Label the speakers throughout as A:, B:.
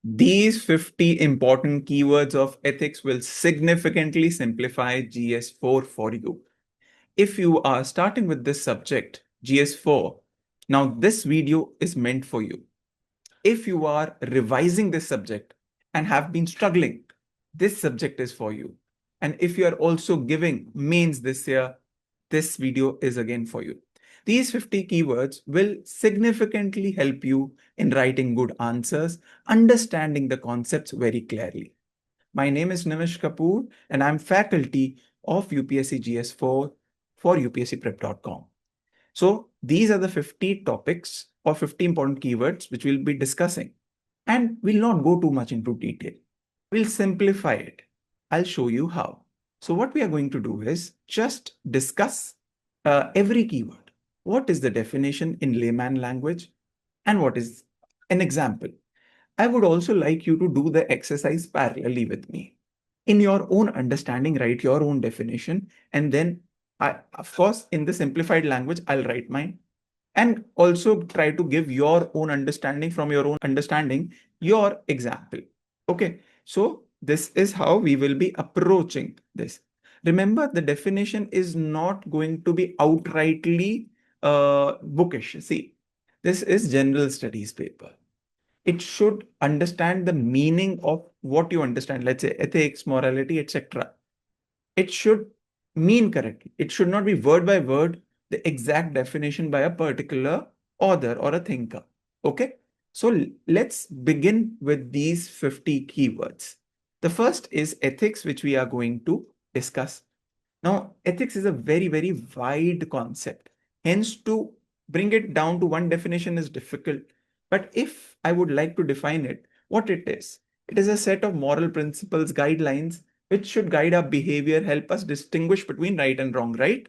A: These 50 important keywords of ethics will significantly simplify GS4 for you. If you are starting with this subject, GS4, now this video is meant for you. If you are revising this subject and have been struggling, this subject is for you. And if you are also giving mains this year, this video is again for you. These 50 keywords will significantly help you in writing good answers, understanding the concepts very clearly. My name is Nimish Kapoor and I'm faculty of UPSC GS4 for UPSCprep.com. So these are the 50 topics or 50 important keywords which we'll be discussing. And we'll not go too much into detail. We'll simplify it. I'll show you how. So what we are going to do is just discuss every keyword. What is the definition in layman language? And what is an example? I would also like you to do the exercise parallelly with me. In your own understanding, write your own definition, and then of course, in the simplified language, I'll write mine. And also try to give your own understanding from your own understanding, your example. Okay, so this is how we will be approaching this. Remember, the definition is not going to be outrightly bookish. See, this is general studies paper. It should understand the meaning of what you understand, let's say ethics, morality, etc. It should mean correctly. It should not be word by word the exact definition by a particular author or a thinker. Okay, so let's begin with these 50 keywords. The first is ethics, which we are going to discuss. Now, ethics is a very, very wide concept. Hence, to bring it down to one definition is difficult. But if I would like to define it, what it is a set of moral principles, guidelines, which should guide our behavior, help us distinguish between right and wrong, right?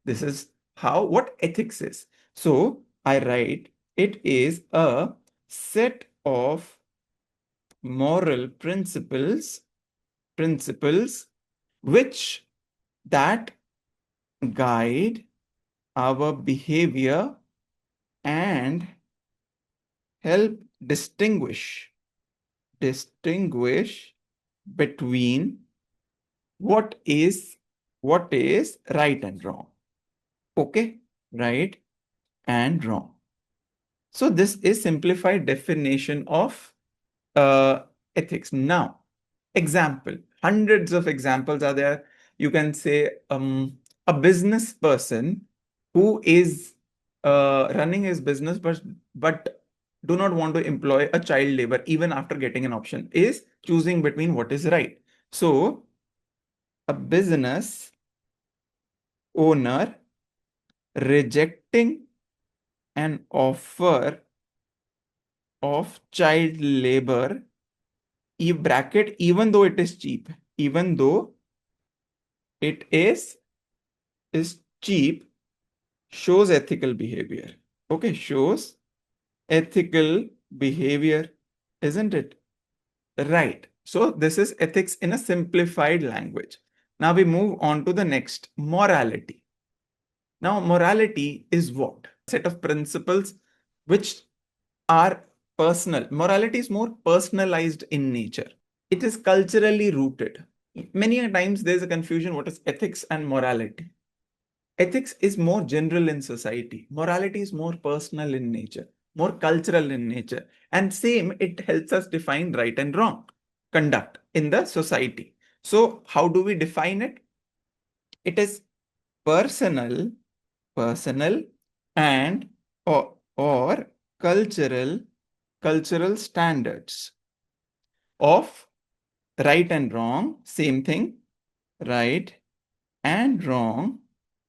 A: This is what ethics is. So I write, it is a set of moral principles which that guide our behavior and help distinguish between what is right and wrong. Okay, right and wrong. So this is simplified definition of ethics. Now, example, hundreds of examples are there. You can say a business person who is running his business but do not want to employ a child labor even after getting an option is choosing between what is right. So a business owner rejecting an offer of child labor, even though it is cheap, even though it is cheap, shows ethical behavior. Okay, shows ethical behavior, isn't it? Right. So this is ethics in a simplified language. Now we move on to the next, morality. Now, morality is what? A set of principles which are personal. Morality is more personalized in nature. It is culturally rooted. Many times there's a confusion what is ethics and morality. Ethics is more general in society. Morality is more personal in nature, more cultural in nature. And same, it helps us define right and wrong conduct in the society. So how do we define it? It is personal and or cultural standards of right and wrong, same thing, right and wrong,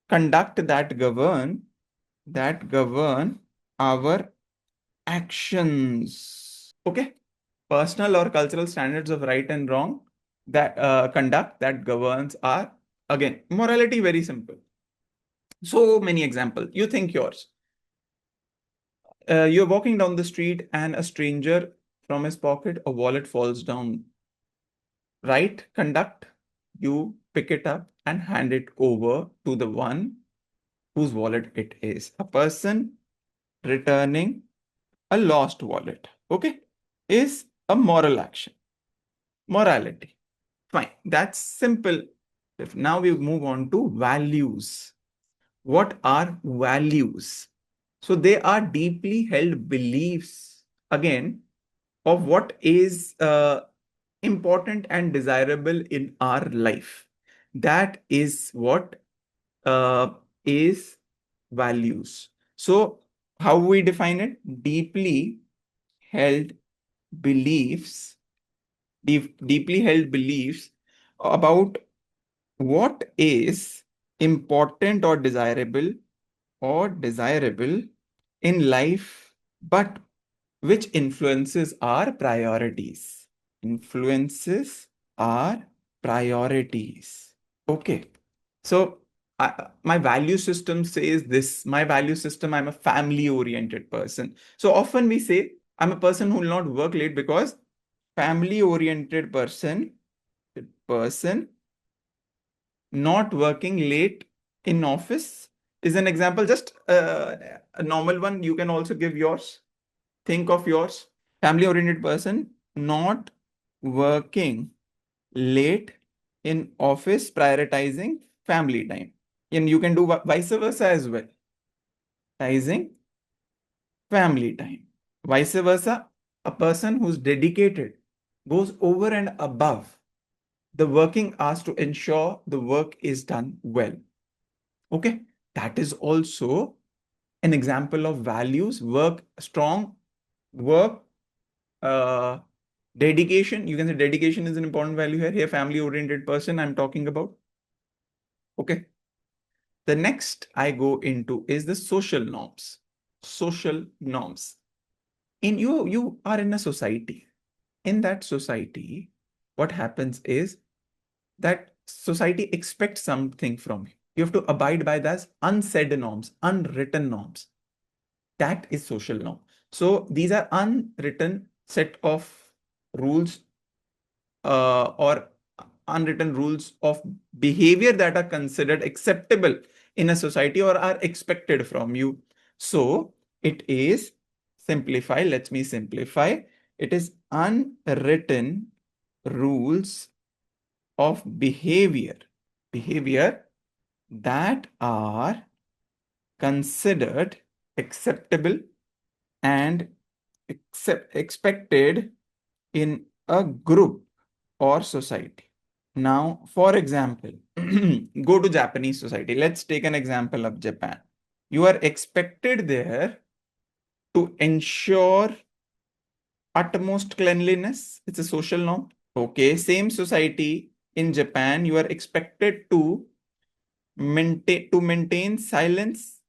A: conduct that govern our actions. Okay, personal or cultural standards of right and wrong, that conduct that governs our, again, morality, very simple. So many examples. You think yours. You're walking down the street and a stranger, from his pocket a wallet falls down. Right conduct, you pick it up and hand it over to the one whose wallet it is. A person returning a lost wallet, okay, is a moral action. Morality. Fine. That's simple. If now we move on to values. What are values? So they are deeply held beliefs, again, of what is important and desirable in our life. That is what uh, is values. So how we define it? Deeply held beliefs, deeply held beliefs about what is important or desirable in life, but which influences our priorities. Influences our priorities. Okay. So my value system says this. My value system, I'm a family oriented person. So often we say, I'm a person who will not work late because family oriented person not working late in office is an example. Just a normal one. You can also give yours. Think of yours. Family oriented person not working late in office, prioritizing family time. And you can do vice versa as well. Prioritizing family time. Vice versa, a person who's dedicated goes over and above the working hours to ensure the work is done well. Okay, that is also an example of values. Work, strong work, uh, dedication. You can say dedication is an important value here. Here, family oriented person I'm talking about. Okay. The next I go into is the social norms. Social norms. You are in a society. In that society, what happens is that society expects something from you. You have to abide by those unsaid norms, unwritten norms. That is social norm. So these are unwritten set of rules or unwritten rules of behavior that are considered acceptable in a society or are expected from you. So it is simplify. Let me simplify. It is unwritten rules of behavior that are considered acceptable and expected in a group or society. Now, for example, go to Japanese society. Let's take an example of Japan. You are expected there to ensure utmost cleanliness. It's a social norm. Okay, same society in Japan, you are expected to maintain silence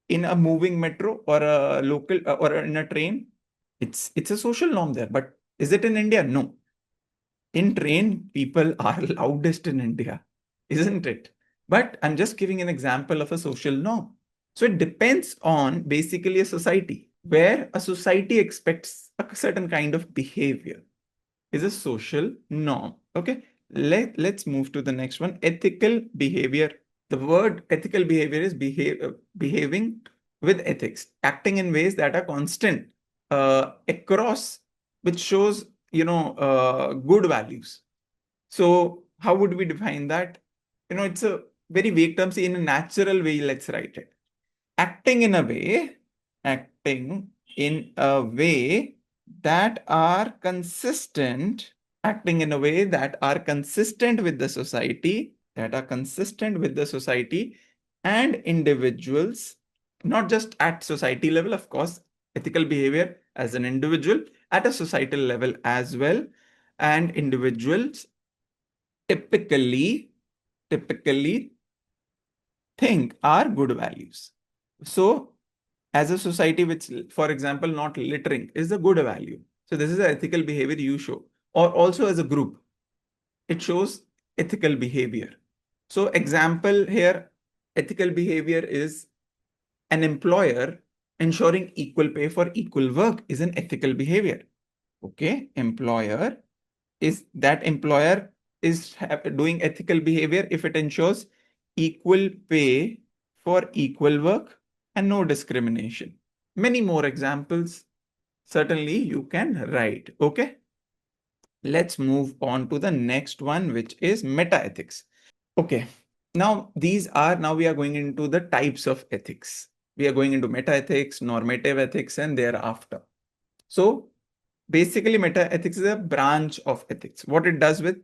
A: in a moving metro or a local or in a train. It's a social norm there, but is it in India? No. In train, people are loudest in India, isn't it? But I'm just giving an example of a social norm. So it depends on basically a society where a society expects a certain kind of behavior is a social norm. Okay, let's move to the next one. Ethical behavior. The word ethical behavior is behaving with ethics, acting in ways that are constant across, which shows good values. So how would we define that? It's a very vague term. See, in a natural way, let's write it. Acting in a way that are consistent, acting in a way that are consistent with the society, and individuals, not just at society level, of course, ethical behavior as an individual, at a societal level as well, and individuals typically think are good values. So as a society which, for example, not littering is a good value. So this is the ethical behavior you show. Or also as a group, it shows ethical behavior. So example here, ethical behavior is an employer ensuring equal pay for equal work is an ethical behavior. Okay, employer is doing ethical behavior if it ensures equal pay for equal work and no discrimination. Many more examples. certainly you can write. Okay. Let's move on to the next one, which is meta ethics. Okay. Now we are going into the types of ethics. We are going into meta ethics, normative ethics, and thereafter. So basically, meta ethics is a branch of ethics. What it does with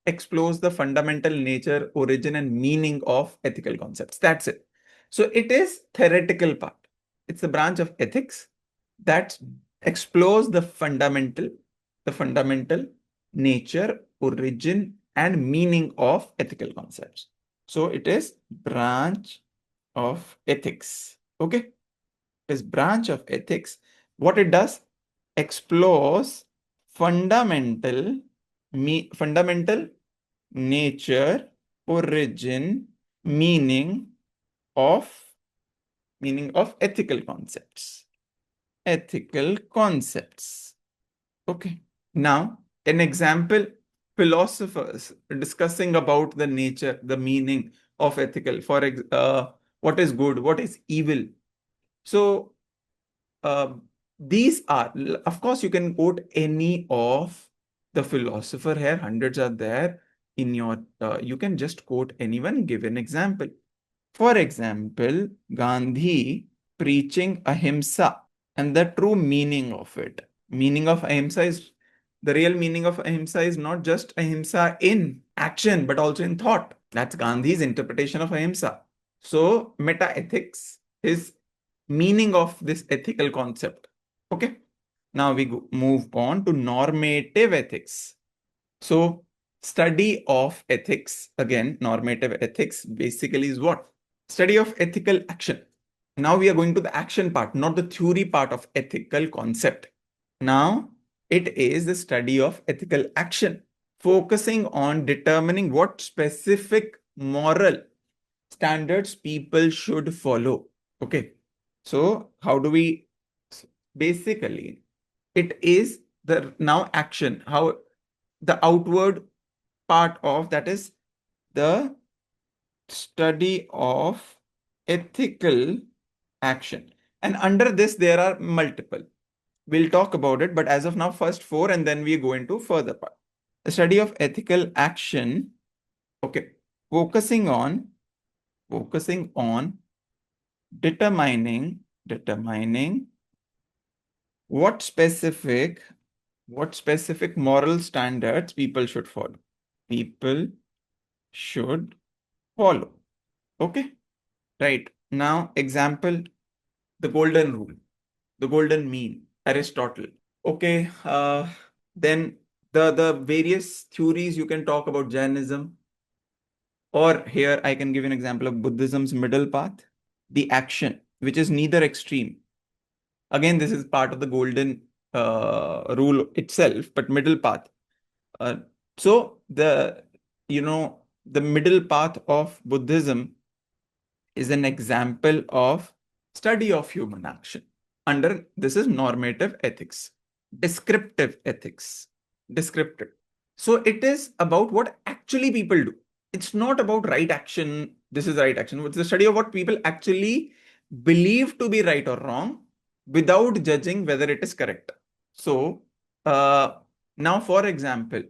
A: explores the fundamental nature, origin, and meaning of ethical concepts. That's it. So it is theoretical part. It's the branch of ethics that explores the fundamental nature, origin, and meaning of ethical concepts. So it is branch of ethics. Okay, is branch of ethics. What it does, explores fundamental fundamental nature, origin, meaning of ethical concepts. Ethical concepts. Okay. Now, an example, philosophers discussing about the nature, the meaning of ethical, what is good, what is evil. So, uh, these are, of course, you can quote any of the philosopher here, hundreds are there in your, you can just quote anyone, give an example. For example, Gandhi preaching ahimsa and the true meaning of it. Meaning of ahimsa is, the real meaning of ahimsa is not just ahimsa in action, but also in thought. That's Gandhi's interpretation of ahimsa. So, meta ethics is meaning of this ethical concept. Okay. Now we move on to normative ethics. So, study of ethics, again, normative ethics basically is what? Study of ethical action. Now we are going to the action part, not the theory part of ethical concept. Now it is the study of ethical action, focusing on determining what specific moral standards people should follow. Okay. So how do we, basically, it is the now action, how the outward part of that is the study of ethical action. And under this, there are multiple. We'll talk about it, but as of now, first four, and then we go into further part. The study of ethical action, okay, focusing on determining what specific moral standards people should follow. People should follow. Okay. Right. Now, example, the golden rule, the golden mean, Aristotle. Okay. Then the various theories you can talk about Jainism, or here I can give an example of Buddhism's middle path, the action, which is neither extreme. Again, this is part of the golden rule itself, but middle path. So the middle path of Buddhism is an example of study of human action. Under this is normative ethics, descriptive ethics, descriptive. So it is about what actually people do. It's not about right action. This is right action. It's the study of what people actually believe to be right or wrong without judging whether it is correct. So now, for example,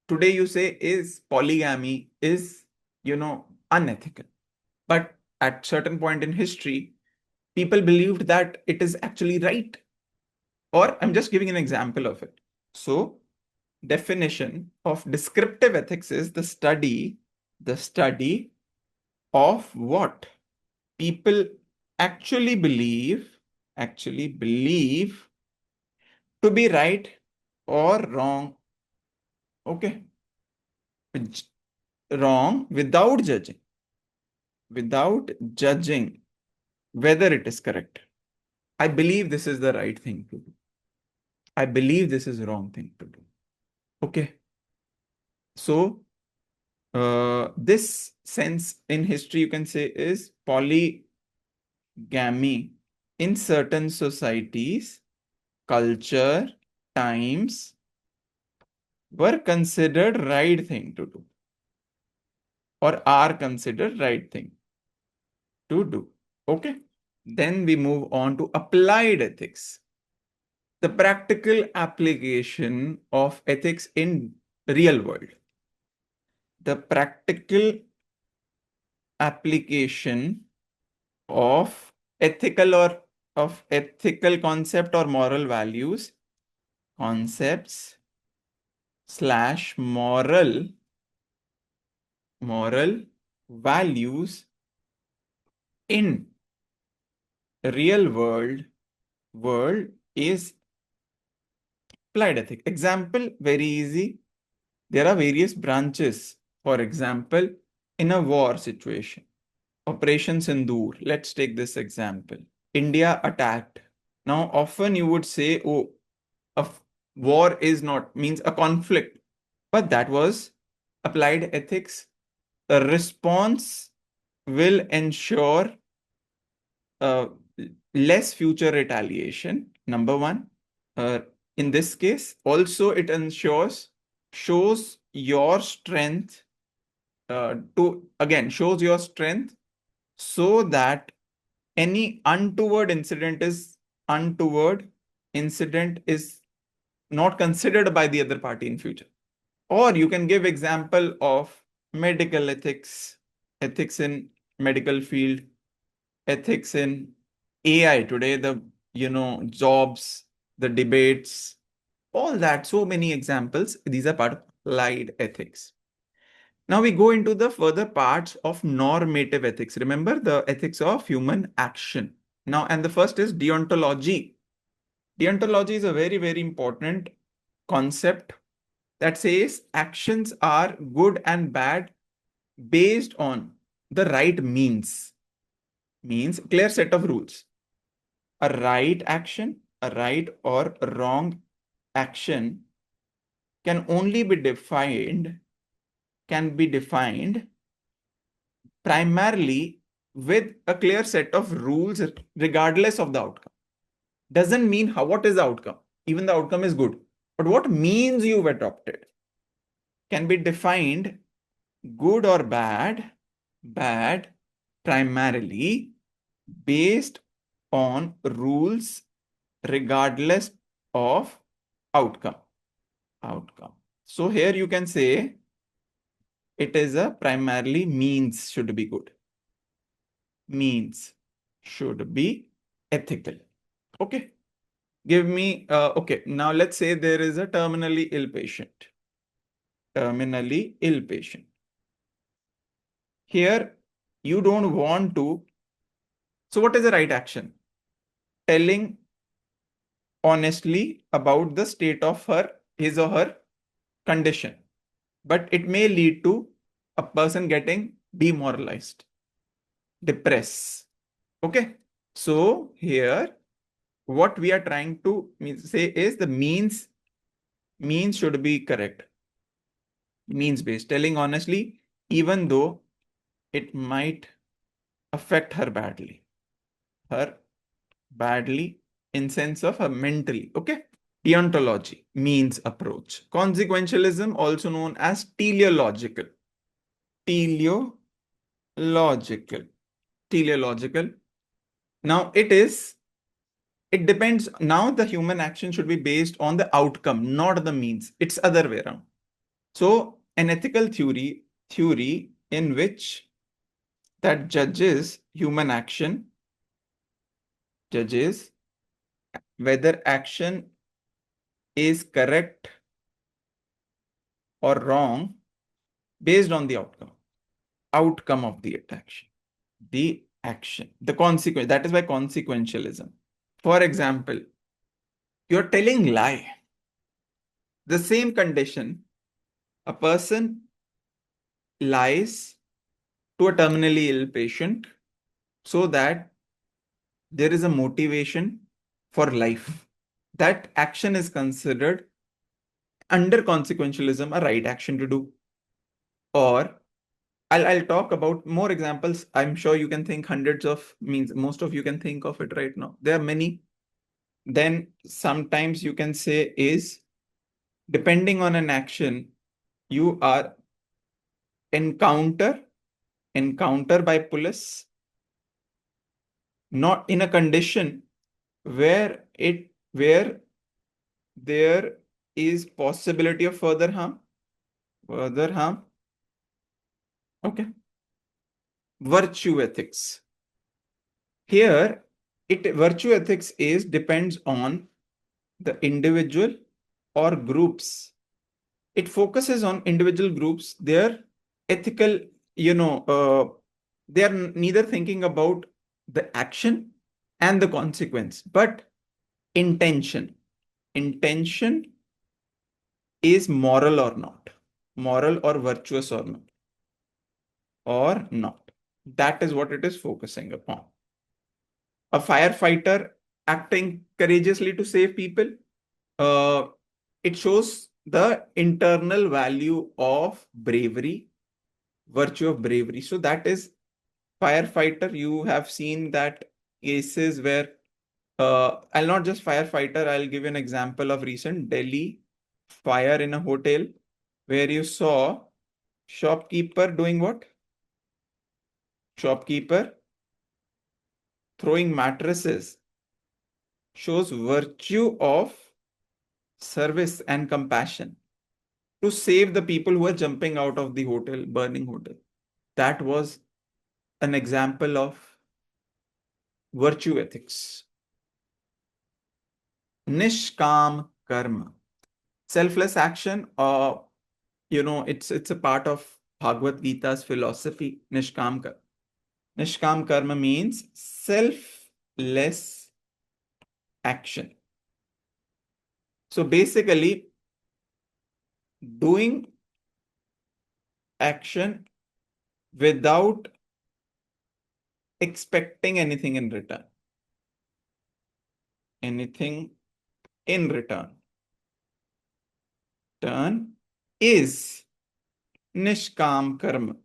A: today you say is polygamy is unethical, but at certain point in history, people believed that it is actually right. Or I'm just giving an example of it. So, definition of descriptive ethics is the study of what people actually believe to be right or wrong. Okay. Wrong without judging whether it is correct. I believe this is the right thing to do. I believe this is the wrong thing to do. Okay. So, this sense in history, you can say, is polygamy in certain societies, culture, times were considered right thing to do, or are considered right thing to do. Okay. Then we move on to applied ethics. the practical application of ethics in real world. The practical application of ethical concept or moral values, concepts / moral values in real world is applied ethics. Example, very easy. There are various branches. For example, in a war situation, Operation Sindoor, let's take this example. India attacked. Now, often you would say, oh, a war is not, means a conflict. But that was applied ethics. A response will ensure less future retaliation, number one. In this case, also it shows your strength shows your strength so that any untoward incident is not considered by the other party in future. Or you can give example of medical ethics in medical field, ethics in AI today, the jobs, the debates, all that. So many examples. These are part of applied ethics. Now we go into the further parts of normative ethics. Remember the ethics of human action. Now, and the first is deontology. Deontology is a very, very important concept that says actions are good and bad based on the right means. Means clear set of rules. A right action, a right or wrong action can be defined primarily with a clear set of rules regardless of the outcome. Doesn't mean what is the outcome. Even the outcome is good. But what means you've adopted can be defined good or bad primarily based on rules regardless of outcome. So here you can say it is a primarily means should be good. Means should be ethical. Okay. Give me, okay. Now let's say there is a terminally ill patient. Here, you don't want to. So what is the right action? Telling honestly about the state of his or her condition. But it may lead to a person getting demoralized, depressed. Okay. So here, what we are trying to say is the means should be correct. Means based. Telling honestly, even though it might affect her badly. In sense of her mentally. Okay. Deontology, means approach. Consequentialism, also known as teleological. Now it depends. Now the human action should be based on the outcome, not the means. It's other way around. So an ethical theory in which that judges human action, judges whether action is correct or wrong based on the outcome of the action, the consequence. That is by consequentialism. For example, you're telling lie. The same condition, a person lies to a terminally ill patient so that there is a motivation for life. That action is considered under consequentialism a right action to do. Or I'll talk about more examples. I'm sure you can think hundreds of means. Most of you can think of it right now. There are many. Then sometimes you can say is depending on an action, you are encounter by police, not in a condition where there is possibility of further harm. Okay. Virtue ethics. Here, virtue ethics depends on the individual or groups. It focuses on individual groups, their ethical, they are neither thinking about the action and the consequence, but intention. Intention is moral or not, moral or virtuous or not, That is what it is focusing upon. A firefighter acting courageously to save people, uh, it shows the internal value of bravery, virtue of bravery. So that is firefighter. You have seen that cases where I'll not just firefighter, I'll give you an example of recent Delhi fire in a hotel where you saw shopkeeper doing what? Shopkeeper throwing mattresses shows virtue of service and compassion to save the people who are jumping out of the hotel, burning hotel. That was an example of virtue ethics. Nishkam karma, selfless action. It's a part of Bhagavad Gita's philosophy. Nishkam karma means selfless action. So basically, doing action without expecting anything in return. Anything in return. Turn is nishkam karma.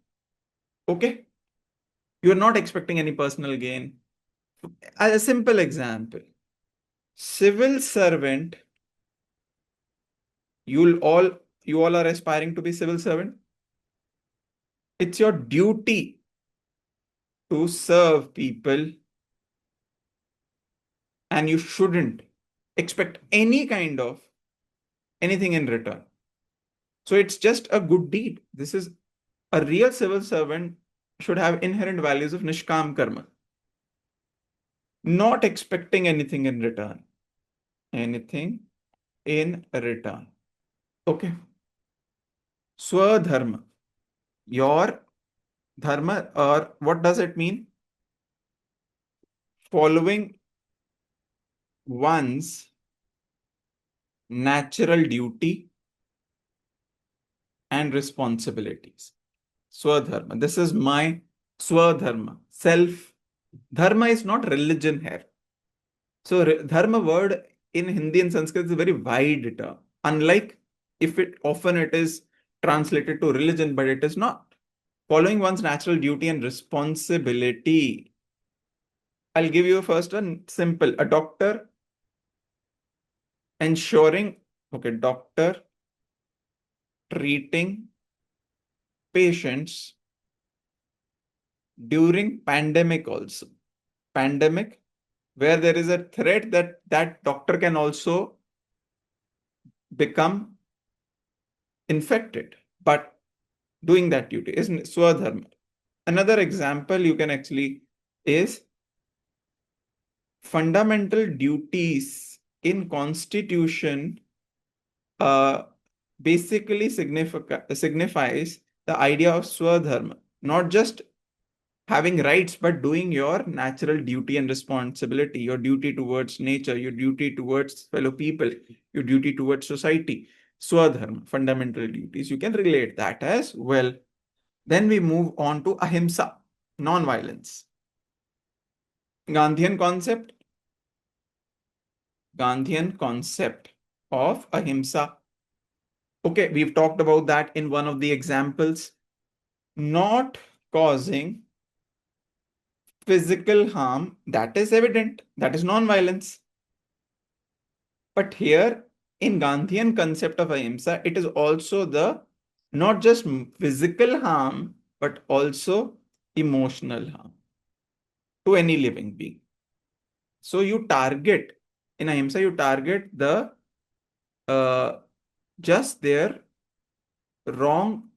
A: Okay? You're not expecting any personal gain. A simple example. Civil servant, you all are aspiring to be civil servant. It's your duty to serve people, and you shouldn't expect anything in return. So it's just a good deed. This is a real civil servant should have inherent values of nishkam karma. Not expecting anything in return. Anything in return. Okay. Swadharma. Your dharma, or what does it mean? Following one's natural duty and responsibilities. Swadharma. This is my swadharma. Self. Dharma is not religion here. So dharma word in Hindi and Sanskrit is a very wide term. Unlike if it is translated to religion, but it is not. Following one's natural duty and responsibility. I'll give you first one simple. A doctor doctor treating patients during pandemic also. Pandemic, where there is a threat that doctor can also become infected, but doing that duty is swadharma. Another example you can actually is fundamental duties in constitution basically signifies the idea of swadharma, not just having rights, but doing your natural duty and responsibility, your duty towards nature, your duty towards fellow people, your duty towards society. Swadharma, fundamental duties. You can relate that as well. Then we move on to ahimsa, non-violence. Gandhian concept of ahimsa. Okay, we've talked about that in one of the examples. Not causing physical harm, that is evident, that is non-violence. But here in Gandhian concept of ahimsa, it is also the not just physical harm, but also emotional harm to any living being. So in ahimsa, you target the just their wrong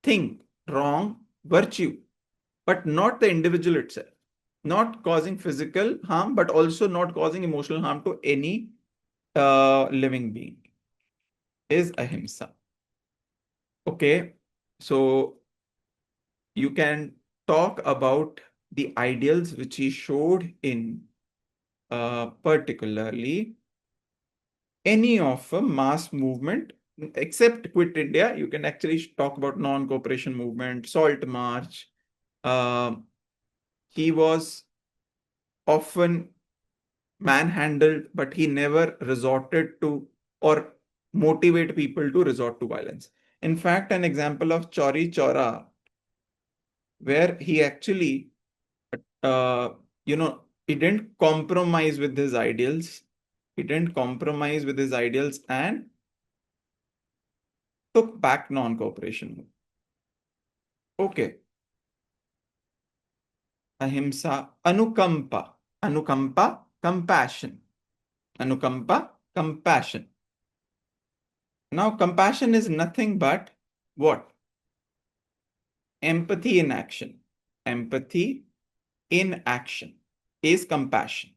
A: thing, wrong virtue, but not the individual itself. Not causing physical harm, but also not causing emotional harm to any living being is ahimsa. Okay, so you can talk about the ideals which he showed in particularly any of a mass movement except Quit India. You can actually talk about non-cooperation movement, Salt March. He was often manhandled, but he never resorted to or motivate people to resort to violence. In fact, an example of Chauri Chaura, where he actually, uh, he didn't compromise with his ideals. He didn't compromise with his ideals and took back non-cooperation. Okay. Ahimsa, anukampa. Anukampa, compassion. Anukampa, compassion. Now, compassion is nothing but what? Empathy in action. Empathy in action is compassion.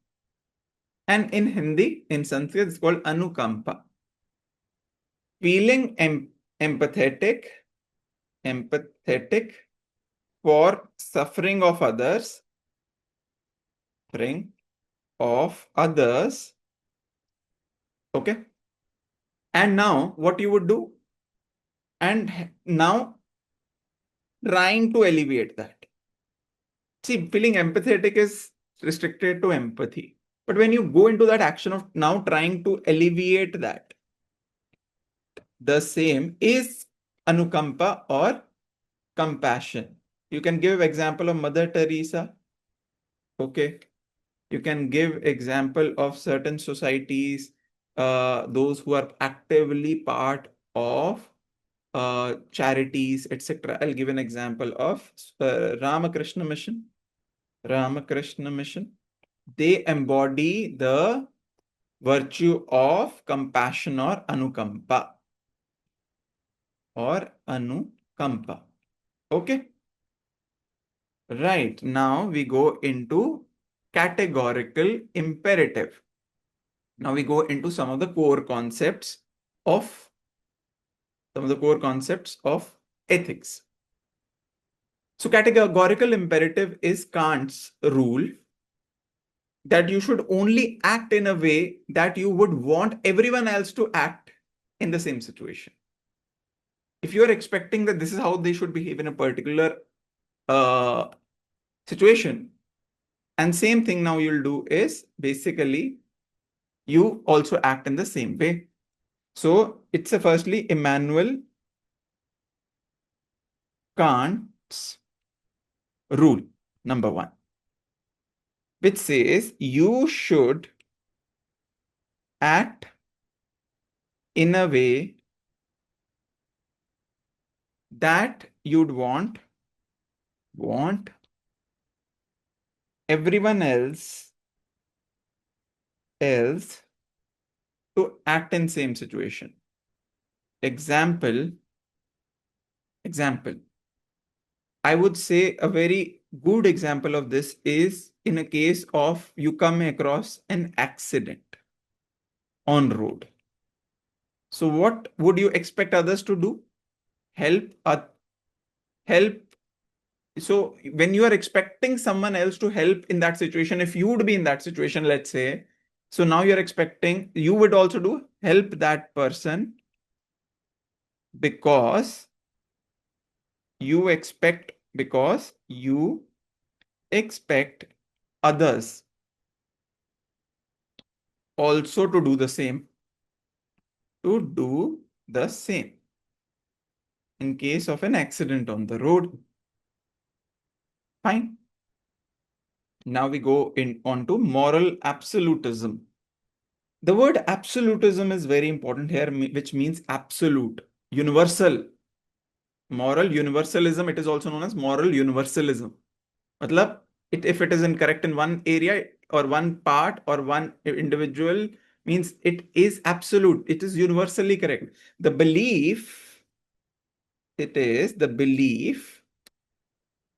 A: And in Hindi, in Sanskrit, it's called anukampa. Feeling empathetic for suffering of others, okay? And now what you would do? And now trying to alleviate that. See, feeling empathetic is restricted to empathy. But when you go into that action of now trying to alleviate that, the same is anukampa or compassion. You can give example of Mother Teresa. Okay. You can give example of certain societies, those who are actively part of charities, etc. I'll give an example of Ramakrishna Mission. Ramakrishna Mission. They embody the virtue of compassion or anukampa. Okay. Right. Now we go into categorical imperative. Now we go into some of the core concepts of ethics. So categorical imperative is Kant's rule that you should only act in a way that you would want everyone else to act in the same situation. If you are expecting that this is how they should behave in a particular situation, and same thing now you'll do is basically you also act in the same way. So it's firstly Immanuel Kant's rule, number 1, which says you should act in a way that you'd want everyone else to act in same situation. Example, I would say a very good example of this is in a case of you come across an accident on road. So what would you expect others to do? Help. So when you are expecting someone else to help in that situation, if you would be in that situation, let's say, so now you're expecting you would also do help that person because you expect others also to do the same. In case of an accident on the road. Fine. Now we go on to moral absolutism. The word absolutism is very important here, which means absolute, universal. Moral universalism, it is also known as moral universalism. Matlab, if it is incorrect in one area or one part or one individual means it is absolute. It is universally correct. The belief, it is the belief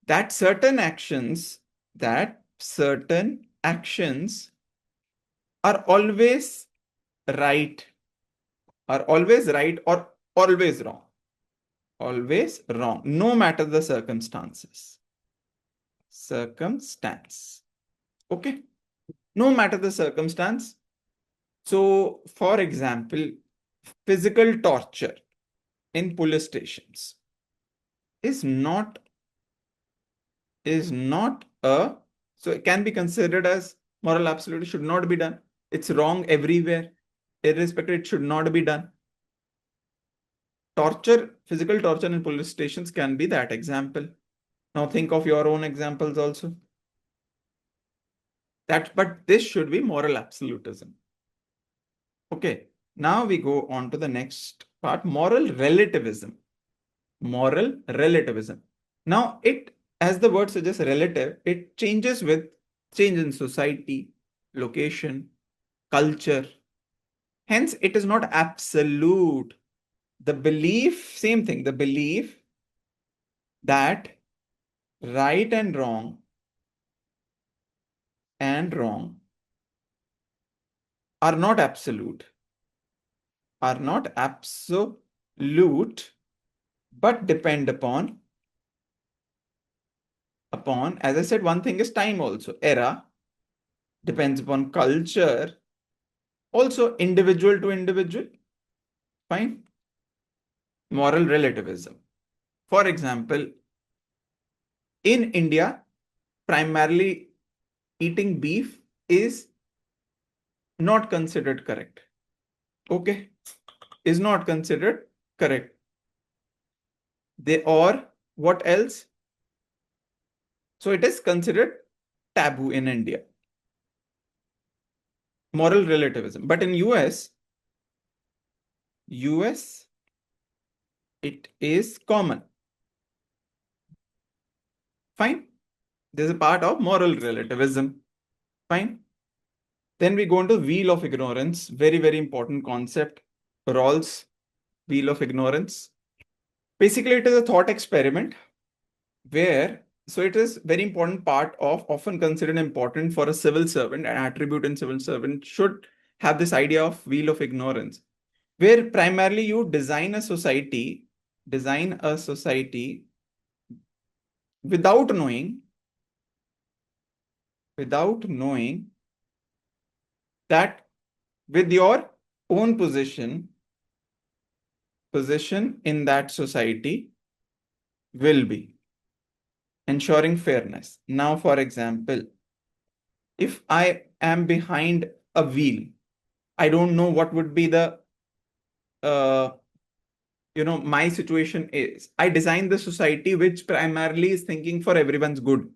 A: that certain actions are always right, or always wrong. Always wrong, no matter the circumstance. Okay, no matter the circumstance. So, for example, physical torture in police stations is not a, so it can be considered as moral absolute. It should not be done. It's wrong everywhere. Irrespective, it should not be done. Physical torture in police stations can be that example. Now think of your own examples also. But this should be moral absolutism. Okay, now we go on to the next part, moral relativism. Moral relativism. Now as the word suggests, relative, it changes with change in society, location, culture. Hence, it is not absolute. The belief, same thing, the belief that right and wrong are not absolute, but depend upon, as I said, one thing is time also, era, depends upon culture, also individual to individual. Fine. Moral relativism. For example, in India, primarily eating beef is not considered correct. Okay, is not considered correct. Or what else? So it is considered taboo in India. Moral relativism. But in US, it is common. Fine. This is a part of moral relativism. Fine. Then we go into wheel of ignorance. Very, very important concept. Rawls' wheel of ignorance. Basically, it is a thought experiment so it is very important part of, often considered important for a civil servant, an attribute in civil servant should have this idea of wheel of ignorance, where primarily you design a society without knowing that with your own position in that society will be ensuring fairness. Now, for example, if I am behind a wheel, I don't know what would be the, my situation is. I designed the society which primarily is thinking for everyone's good.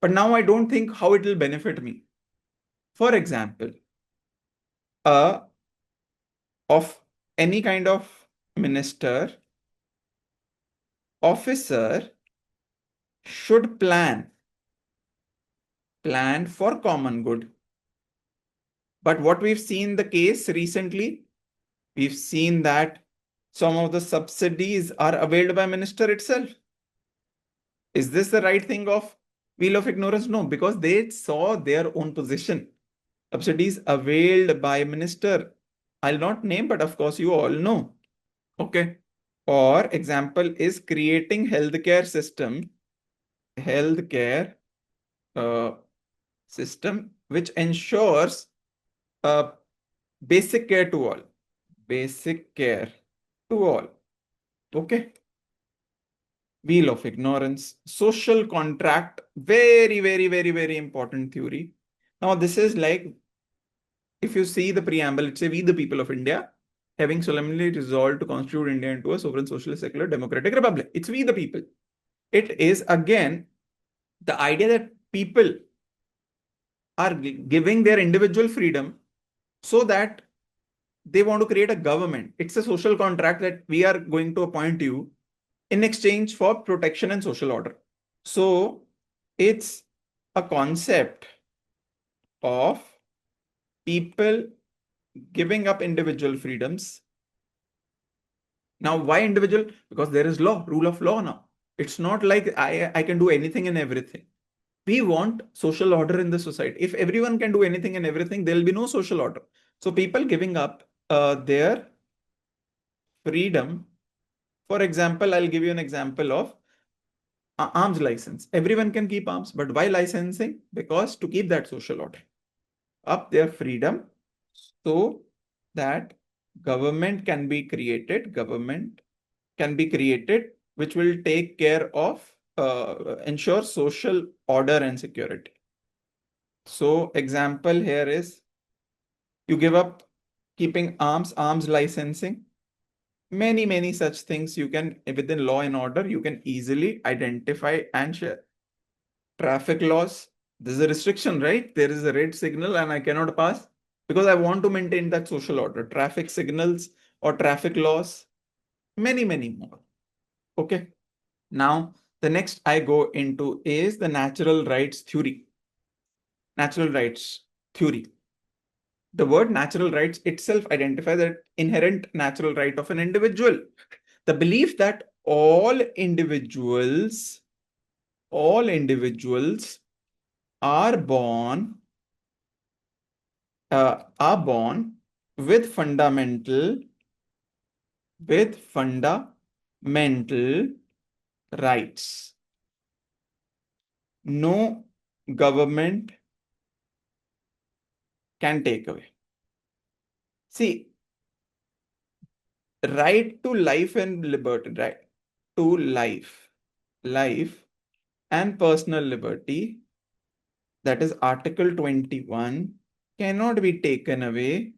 A: But now I don't think how it will benefit me. For example, of any kind of minister, officer should plan for common good. But what we've seen the case recently, we've seen that some of the subsidies are availed by minister itself. Is this the right thing of wheel of ignorance? No, because they saw their own position. Subsidies availed by minister. I'll not name, but of course you all know. Okay. Or example is creating healthcare system which ensures basic care to all. Okay. Wheel of ignorance. Social contract. Very, very, very, very important theory. Now, this is like, if you see the preamble, it says, we the people of India, having solemnly resolved to constitute India into a sovereign, socialist, secular, democratic republic. It's we the people. It is, again, the idea that people are giving their individual freedom so that they want to create a government. It's a social contract that we are going to appoint you in exchange for protection and social order. So it's a concept of people giving up individual freedoms. Now, why individual? Because there is law, rule of law now. It's not like I can do anything and everything. We want social order in the society. If everyone can do anything and everything, there will be no social order. So people giving up their freedom. For example, I'll give you an example of arms license. Everyone can keep arms, but why licensing? Because to keep that social order, up their freedom, so that government can be created. Government can be created, which will take care of ensure social order and security. So example here is you give up keeping arms licensing. Many such things you can, within law and order, you can easily identify and share. Traffic laws, there's a restriction, right? There is a red signal and I cannot pass because I want to maintain that social order. Traffic signals or traffic laws, many more. Okay. Now, the next I go into is the natural rights theory. Natural rights theory. The word natural rights itself identifies the inherent natural right of an individual. The belief that all individuals are born with fundamental rights. No government can take away. See, right to life and liberty, right to life and personal liberty, that is Article 21, cannot be taken away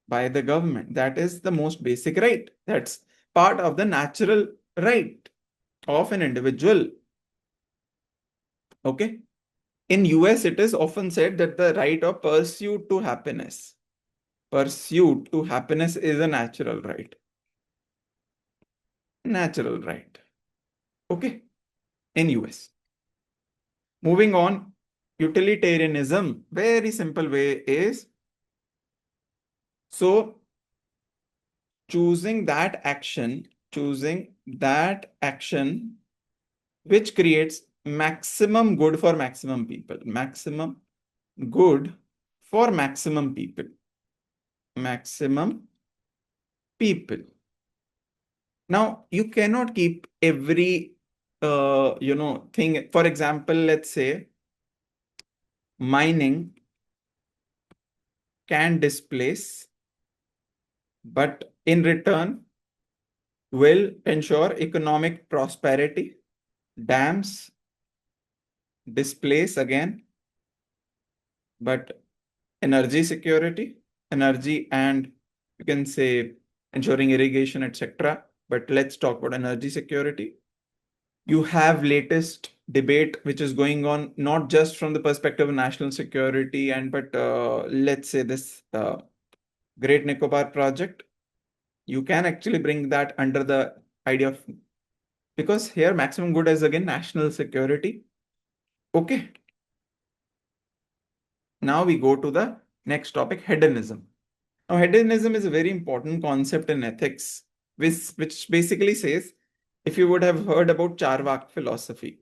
A: by the government. That is the most basic right. That's part of the natural right of an individual. Okay. In US, it is often said that the right of pursuit to happiness. Pursuit to happiness is a natural right. Natural right. Okay. In US. Moving on, utilitarianism, very simple way is, so choosing that action which creates maximum good for maximum people. Maximum good for maximum people. Maximum people. Now, you cannot keep every thing. For example, let's say mining can displace, but in return will ensure economic prosperity. Dams displace again, but energy security, energy and you can say ensuring irrigation, etc. But let's talk about energy security. You have latest debate which is going on not just from the perspective of national security but let's say this Great Nicobar project. You can actually bring that under the idea of, because here maximum good is again national security. Okay. Now we go to the next topic, hedonism. Now, hedonism is a very important concept in ethics, which basically says, if you would have heard about Charvak philosophy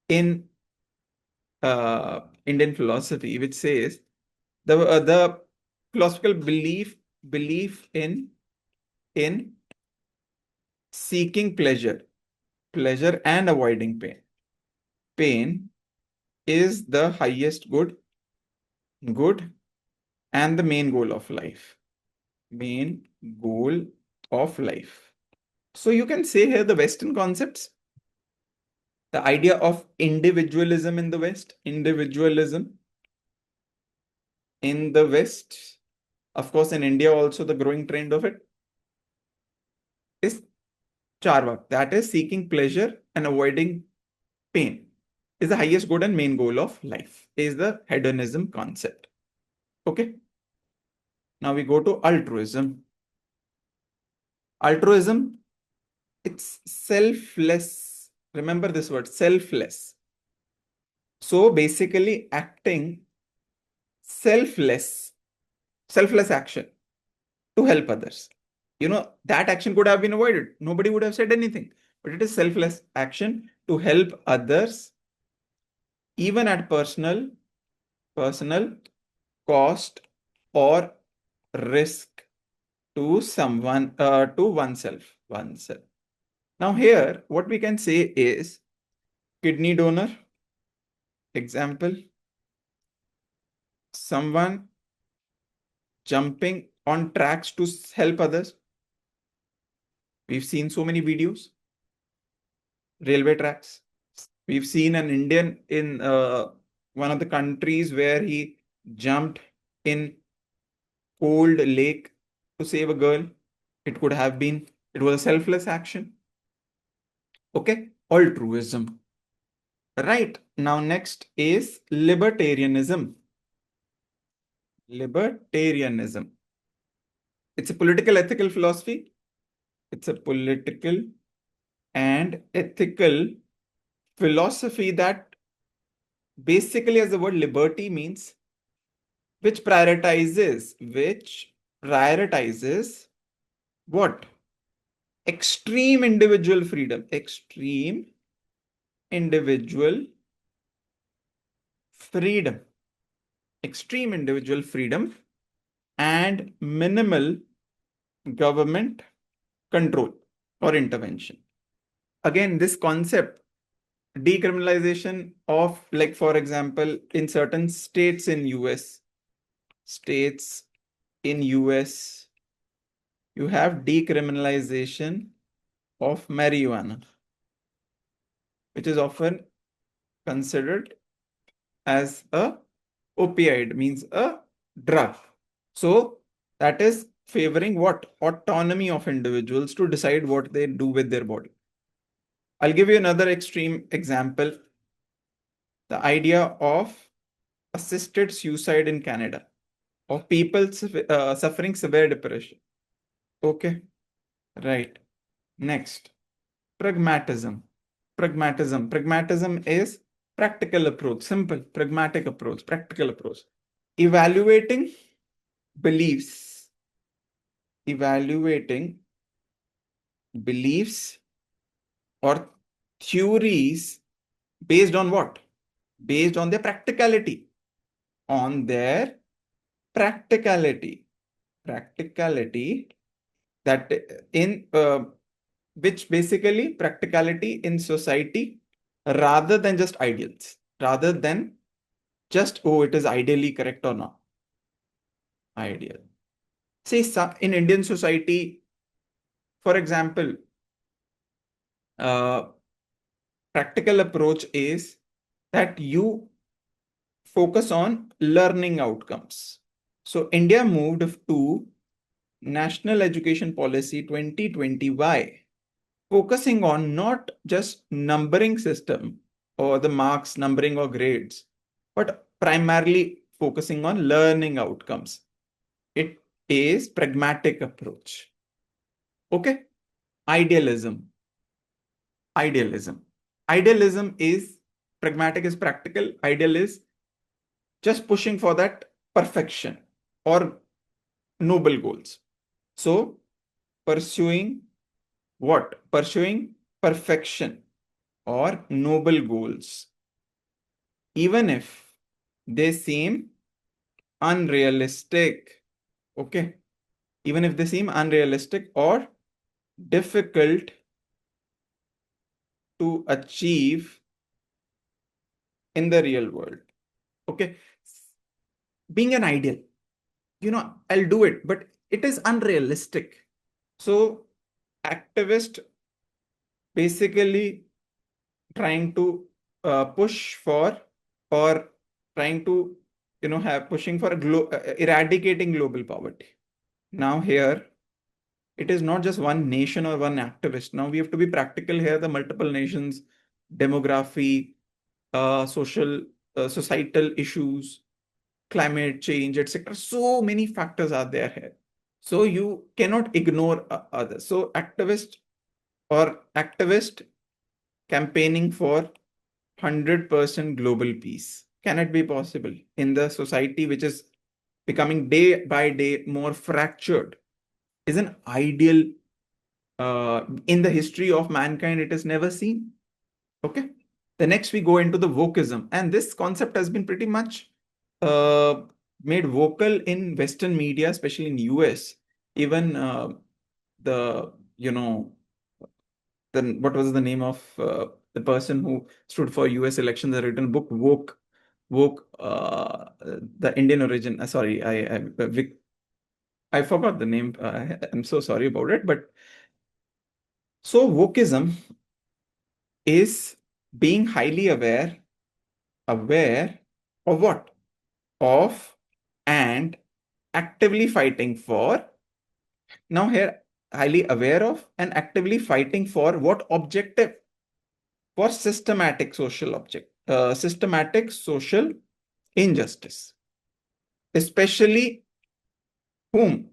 A: in Indian philosophy, which says the philosophical belief in seeking pleasure and avoiding pain. Pain is the highest good and the main goal of life. Main goal of life. So you can say here the Western concepts, the idea of individualism in the West, of course, in India also the growing trend of it is Charvak, that is seeking pleasure and avoiding pain, is the highest good and main goal of life, is the hedonism concept. Okay. Now we go to altruism. Altruism, it's selfless. Remember this word, selfless. So basically acting selfless action to help others. That action could have been avoided. Nobody would have said anything, but it is selfless action to help others, even at personal cost or risk to someone, to oneself. Now here, what we can say is kidney donor, example, someone jumping on tracks to help others. We've seen so many videos, railway tracks. We've seen an Indian in one of the countries where he jumped in cold lake to save a girl. It was a selfless action. Okay, altruism. Right, now next is libertarianism. Libertarianism. It's a political ethical philosophy. It's a political and ethical philosophy that basically, as the word liberty means, which prioritizes what? Extreme individual freedom. Extreme individual freedom. Extreme individual freedom and minimal government control or intervention. Again, this concept, decriminalization of, like, for example, in certain states in US, you have decriminalization of marijuana, which is often considered as a opioid, means a drug. So that is favoring what? Autonomy of individuals to decide what they do with their body. I'll give you another extreme example. The idea of assisted suicide in Canada, of people suffering severe depression. Okay, right. Next, pragmatism. Pragmatism is practical approach, simple, pragmatic approach, practical approach. Evaluating beliefs or theories based on what? Based on their practicality. Practicality that in which basically practicality in society rather than just ideals, rather than just, oh, it is ideally correct or not. Ideal. See, in Indian society, for example, practical approach is that you focus on learning outcomes. So India moved to National Education Policy 2020Y, focusing on not just numbering system or the marks, numbering or grades, but primarily focusing on learning outcomes. It is pragmatic approach. Okay. Idealism is pragmatic, is practical. Ideal is just pushing for that perfection or noble goals. So pursuing what? Pursuing perfection or noble goals, even if they seem unrealistic. Okay. Even if they seem unrealistic or difficult to achieve in the real world. Okay. Being an ideal, I'll do it, but it is unrealistic. So activist basically trying to push for, or trying to, pushing for eradicating global poverty. Now here, it is not just one nation or one activist. Now we have to be practical here. The multiple nations, demography, societal issues, climate change, etc. So many factors are there here. So you cannot ignore others. So activist campaigning for 100% global peace. Can it be possible in the society which is becoming day by day more fractured? Is an ideal in the history of mankind it is never seen. Okay. The next we go into the wokeism, and this concept has been pretty much uh, made vocal in Western media, especially in US. Even the what was the name of the person who stood for US elections? The written book woke the Indian origin. Sorry, I forgot the name. I'm so sorry about it. But so wokeism is being highly aware of what? Of and actively fighting for. Now here, highly aware of and actively fighting for what objective? For systematic social injustice, especially whom?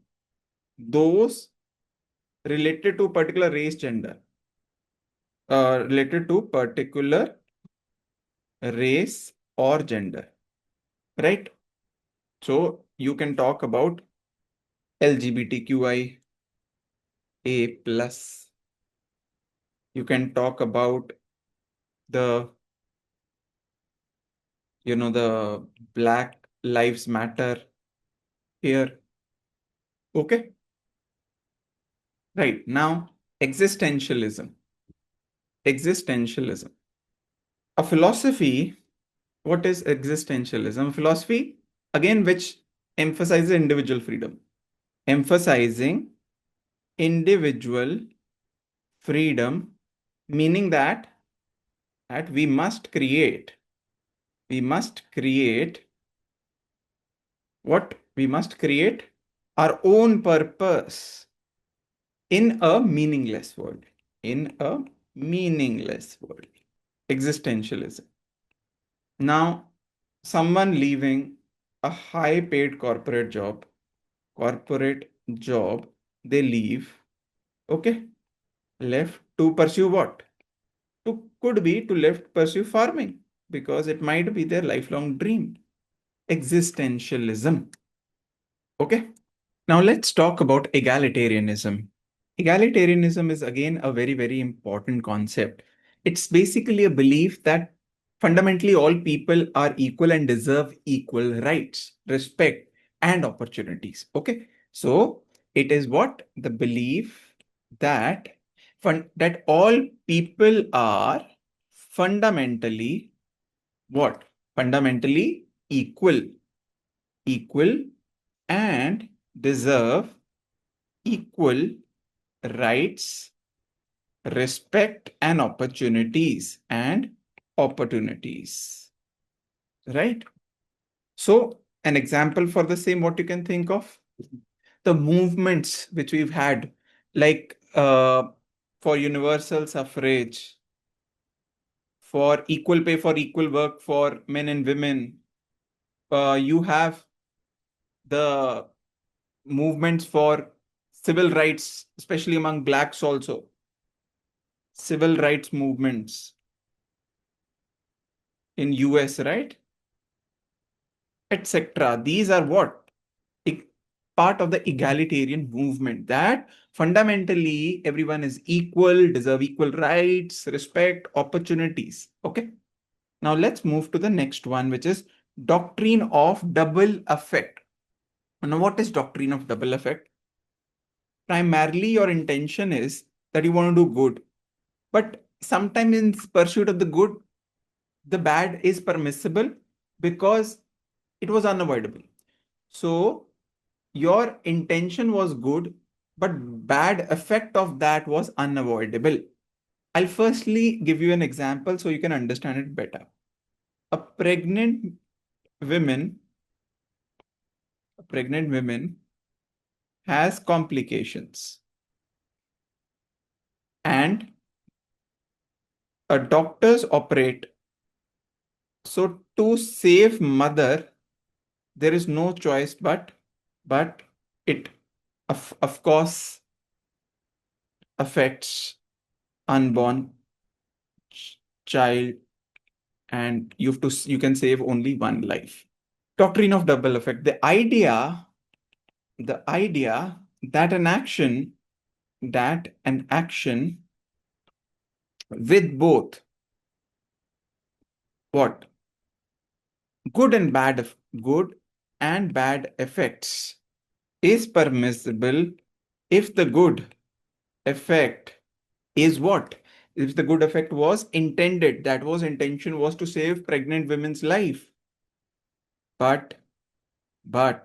A: Those related to particular race, gender, related to particular race or gender, right? So you can talk about LGBTQIA plus. You can talk about the, the Black Lives Matter here. Okay. Right. Now, existentialism. Existentialism. A philosophy. What is existentialism? A philosophy, again, which emphasizes individual freedom. Emphasizing individual freedom, meaning that we must create what? We must create our own purpose in a meaningless world. In a meaningless world. Existentialism. Now, someone leaving a high paid corporate job, they leave, okay, left to pursue what? Could be to left pursue farming because it might be their lifelong dream. Existentialism. Okay. Now let's talk about egalitarianism. Egalitarianism is again a very, very important concept. It's basically a belief that fundamentally all people are equal and deserve equal rights, respect, and opportunities. Okay. So it is what? The belief that that all people are fundamentally what? Fundamentally equal and deserve equal rights, respect, and opportunities. Right? So, an example for the same, what you can think of? The movements which we've had, like for universal suffrage, for equal pay for equal work for men and women. You have the movements for civil rights, especially among blacks also. Civil rights movements in US, right? Etc. These are what? Part of the egalitarian movement that fundamentally everyone is equal, deserve equal rights, respect, opportunities. Okay. Now let's move to the next one, which is doctrine of double effect. Now, what is doctrine of double effect? Primarily, your intention is that you want to do good, but sometimes in pursuit of the good, the bad is permissible because it was unavoidable. So your intention was good, but bad effect of that was unavoidable. I'll firstly give you an example so you can understand it better. A woman, a pregnant woman has complications and a doctors operate. So to save mother, there is no choice but it of course affects unborn child and you can save only one life. Doctrine of double effect. The idea that an action with both what good and bad effects is permissible if the good effect is what? If the good effect was intended, intention was to save pregnant women's life. But the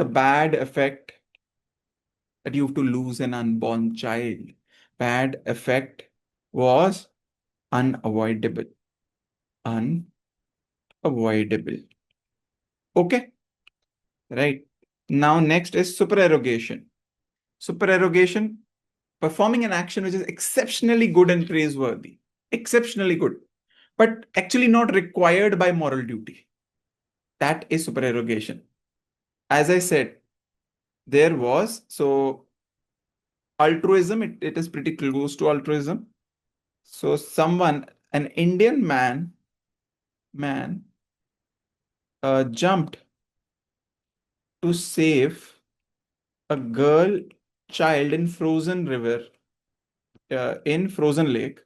A: bad effect, that you have to lose an unborn child, bad effect was unavoidable. Okay, right. Now next is supererogation. Supererogation, performing an action which is exceptionally good and praiseworthy. Exceptionally good, but actually not required by moral duty. That is supererogation. As I said, there was, so altruism, it is pretty close to altruism. So an Indian man jumped to save a girl child in frozen river, in frozen lake,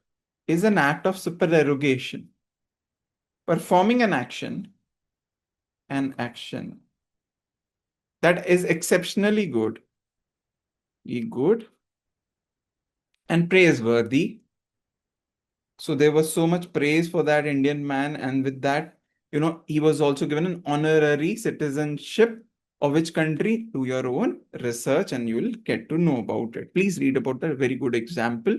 A: is an act of supererogation. Performing an action that is exceptionally good and praiseworthy. So there was so much praise for that Indian man, and with that, he was also given an honorary citizenship of which country? Do your own research and you will get to know about it. Please read about that very good example.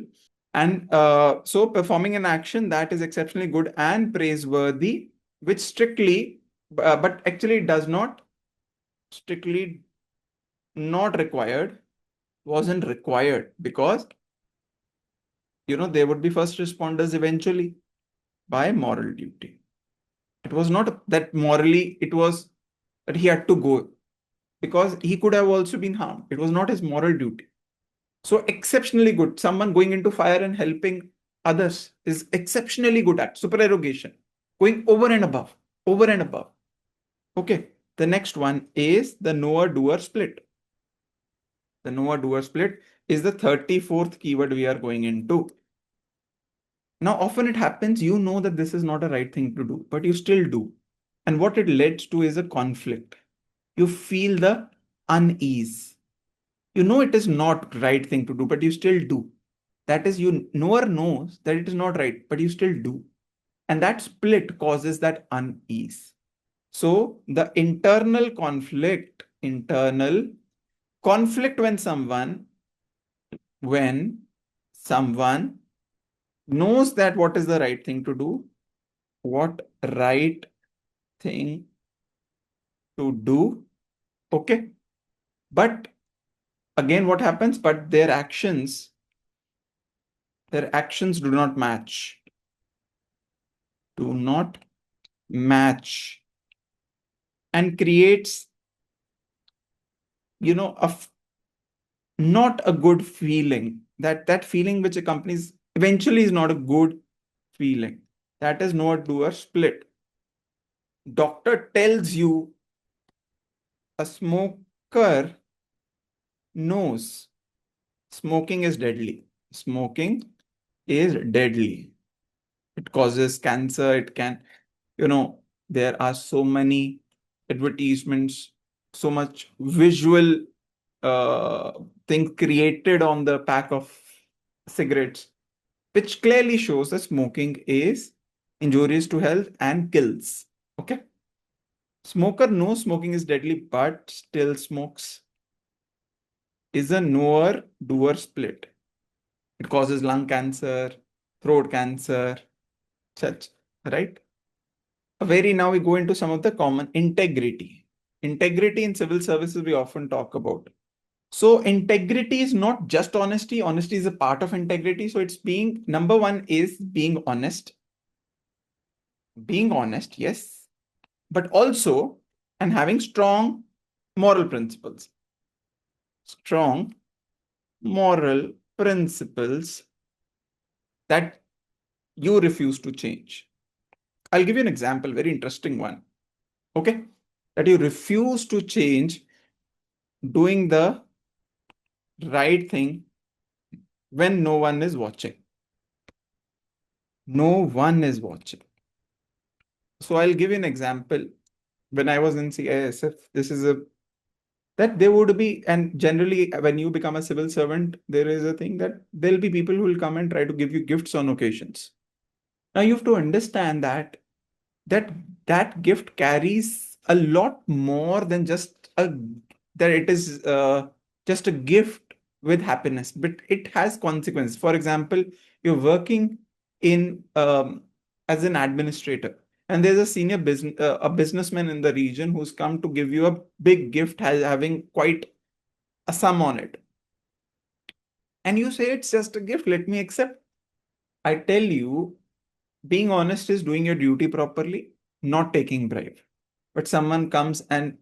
A: And so performing an action that is exceptionally good and praiseworthy, which strictly, but actually does not strictly not required, wasn't required, because there would be first responders eventually by moral duty. It was not that morally it was that he had to go, because he could have also been harmed. It was not his moral duty. So exceptionally good. Someone going into fire and helping others is exceptionally good at supererogation, going over and above. Okay. The next one is the knower-doer split. The knower-doer split is the 34th keyword we are going into. Now, often it happens, you know that this is not a right thing to do, but you still do. And what it leads to is a conflict. You feel the unease. You know it is not right thing to do, but you still do. That is, knower knows that it is not right, but you still do. And that split causes that unease. So the internal conflict when someone knows that what is the right thing to do, okay. But again, what happens? But their actions do not match. And creates, not a good feeling. That feeling which accompanies eventually is not a good feeling. That is knower-doer split. Doctor tells you a smoker knows smoking is deadly. Smoking is deadly. It causes cancer. It can, there are so many advertisements, so much visual thing created on the pack of cigarettes, which clearly shows that smoking is injurious to health and kills. Okay. Smoker knows smoking is deadly, but still smokes, is a knower-doer split. It causes lung cancer, throat cancer, such, right? Now we go into some of the common integrity. Integrity in civil services we often talk about. So integrity is not just honesty. Honesty is a part of integrity. So it's number one is being honest. Being honest, yes. But also, and having strong moral principles. Strong moral principles that you refuse to change. I'll give you an example, very interesting one. Okay, that you refuse to change doing the right thing when no one is watching. No one is watching. So I'll give you an example. When I was in CISF, this is a that there would be, and generally when you become a civil servant, there is a thing that there'll be people who will come and try to give you gifts on occasions. Now you have to understand that that gift carries a lot more than just a that it is just a gift with happiness, but it has consequences. For example, you're working in as an administrator, and there's a senior business a businessman in the region who's come to give you a big gift, having quite a sum on it, and you say it's just a gift, let me accept. I tell you, being honest is doing your duty properly, not taking bribe. But someone comes and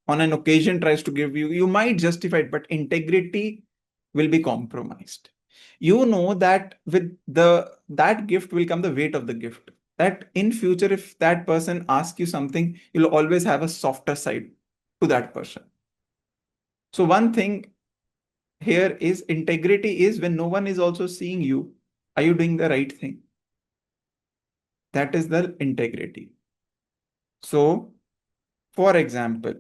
A: on an occasion tries to give you, you might justify it, but integrity will be compromised. You know that with the that gift will come the weight of the gift. That in future, if that person asks you something, you'll always have a softer side to that person. So one thing here is integrity is when no one is also seeing you, are you doing the right thing? That is the integrity. So, for example,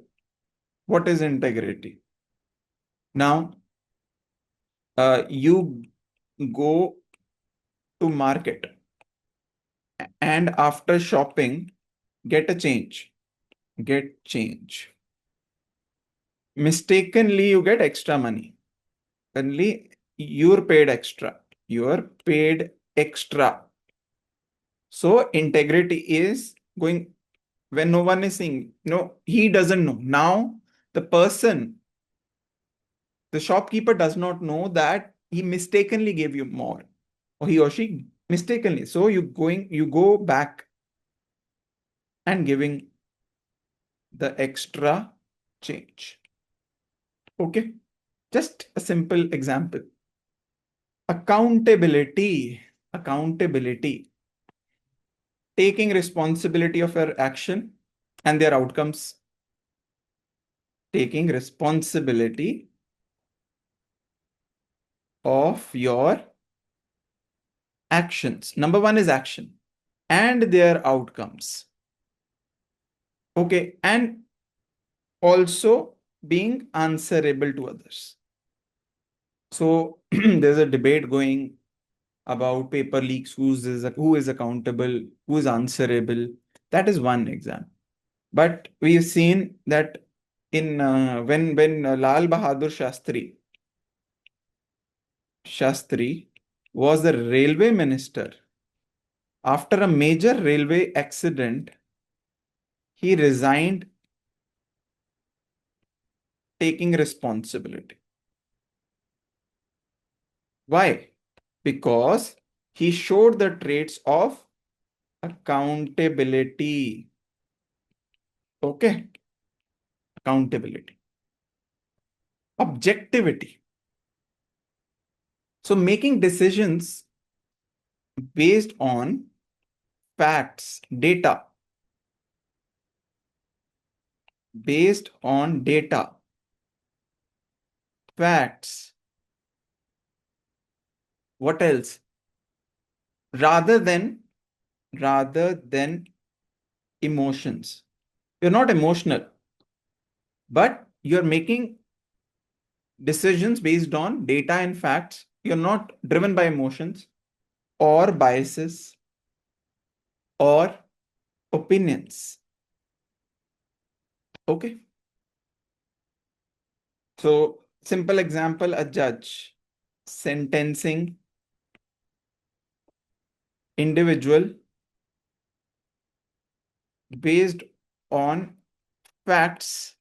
A: what is integrity? Now, you go to market and after shopping, get a change. Get change. Mistakenly, you get extra money. Only you're paid extra. You're paid extra. So, integrity is going when no one is seeing. No, he doesn't know. Now, the person, the shopkeeper does not know that he mistakenly gave you more, or he or she mistakenly. So you go back and giving the extra change. Okay. Just a simple example. Accountability. Accountability. Taking responsibility of your action and their outcomes. Taking responsibility of your actions. Number one is action and their outcomes. Okay. And also being answerable to others. So there's a debate going about paper leaks, who is accountable, who is answerable. That is one example. But we've seen that in when Lal Bahadur Shastri was the railway minister, after a major railway accident, he resigned, taking responsibility. Why? Because he showed the traits of accountability. Okay, accountability. Objectivity. So making decisions based on facts, data, based on data, facts. What else? Rather than emotions. You're not emotional, but you're making decisions based on data and facts. You're not driven by emotions or biases or opinions. Okay. So, simple example, a judge sentencing individual based on facts,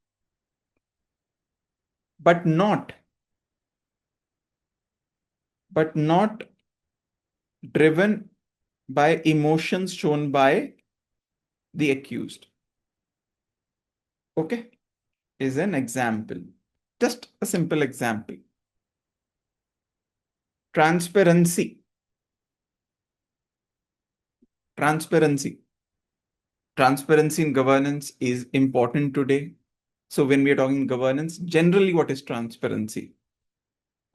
A: but not driven by emotions shown by the accused. Okay, is an example. Just a simple example. Transparency. Transparency. Transparency in governance is important today. So when we are talking governance, generally what is transparency?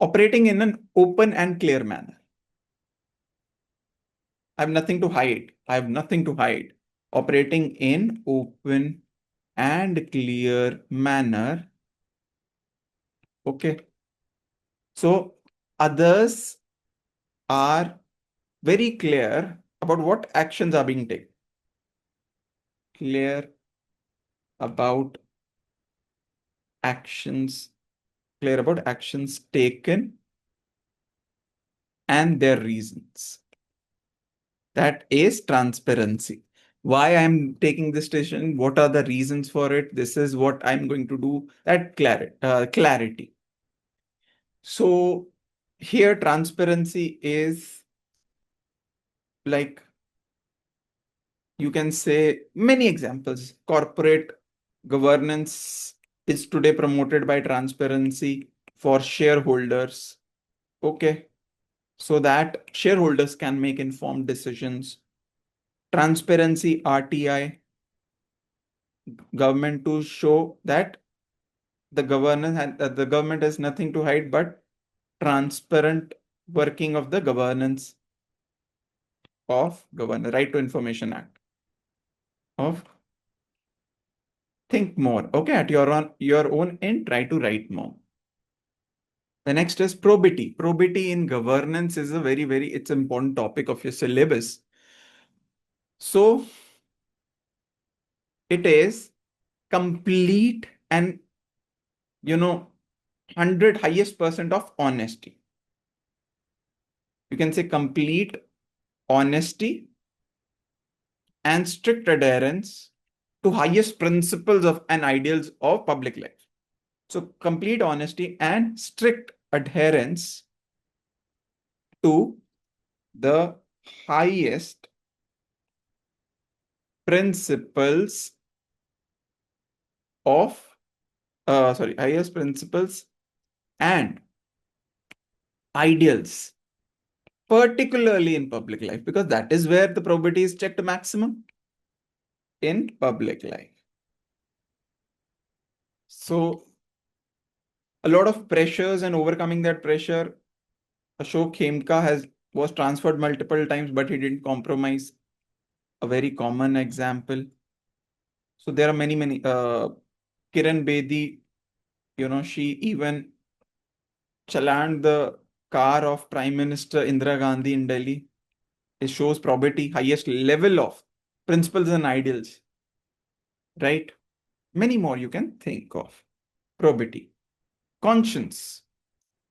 A: Operating in an open and clear manner. I have nothing to hide. I have nothing to hide. Operating in open and clear manner. Okay. So others are very clear about what actions are being taken. Clear about actions, clear about actions taken and their reasons. That is transparency. Why I'm taking this decision, what are the reasons for it, this is what I'm going to do, that clarity. So here transparency is like, you can say many examples. Corporate governance is today promoted by transparency for shareholders. Okay. So that shareholders can make informed decisions. Transparency, RTI, government to show that the government has nothing to hide but transparent working of the governance of Right to Information Act of think more. Okay, at your own end, try to write more. The next is probity. Probity in governance is a very it's important topic of your syllabus. So it is complete and 100 highest percent of honesty. You can say complete honesty and strict adherence to highest principles of and ideals of public life. So complete honesty and strict adherence to the highest principles of highest principles and ideals, particularly in public life, because that is where the probability is checked maximum in public life. So a lot of pressures and overcoming that pressure. Ashok Khemka was transferred multiple times, but he didn't compromise. A very common example. So there are many. Kiran Bedi, she even challaned the car of Prime Minister Indira Gandhi in Delhi. It shows probability, highest level of principles and ideals, right? Many more you can think of. Probity. Conscience.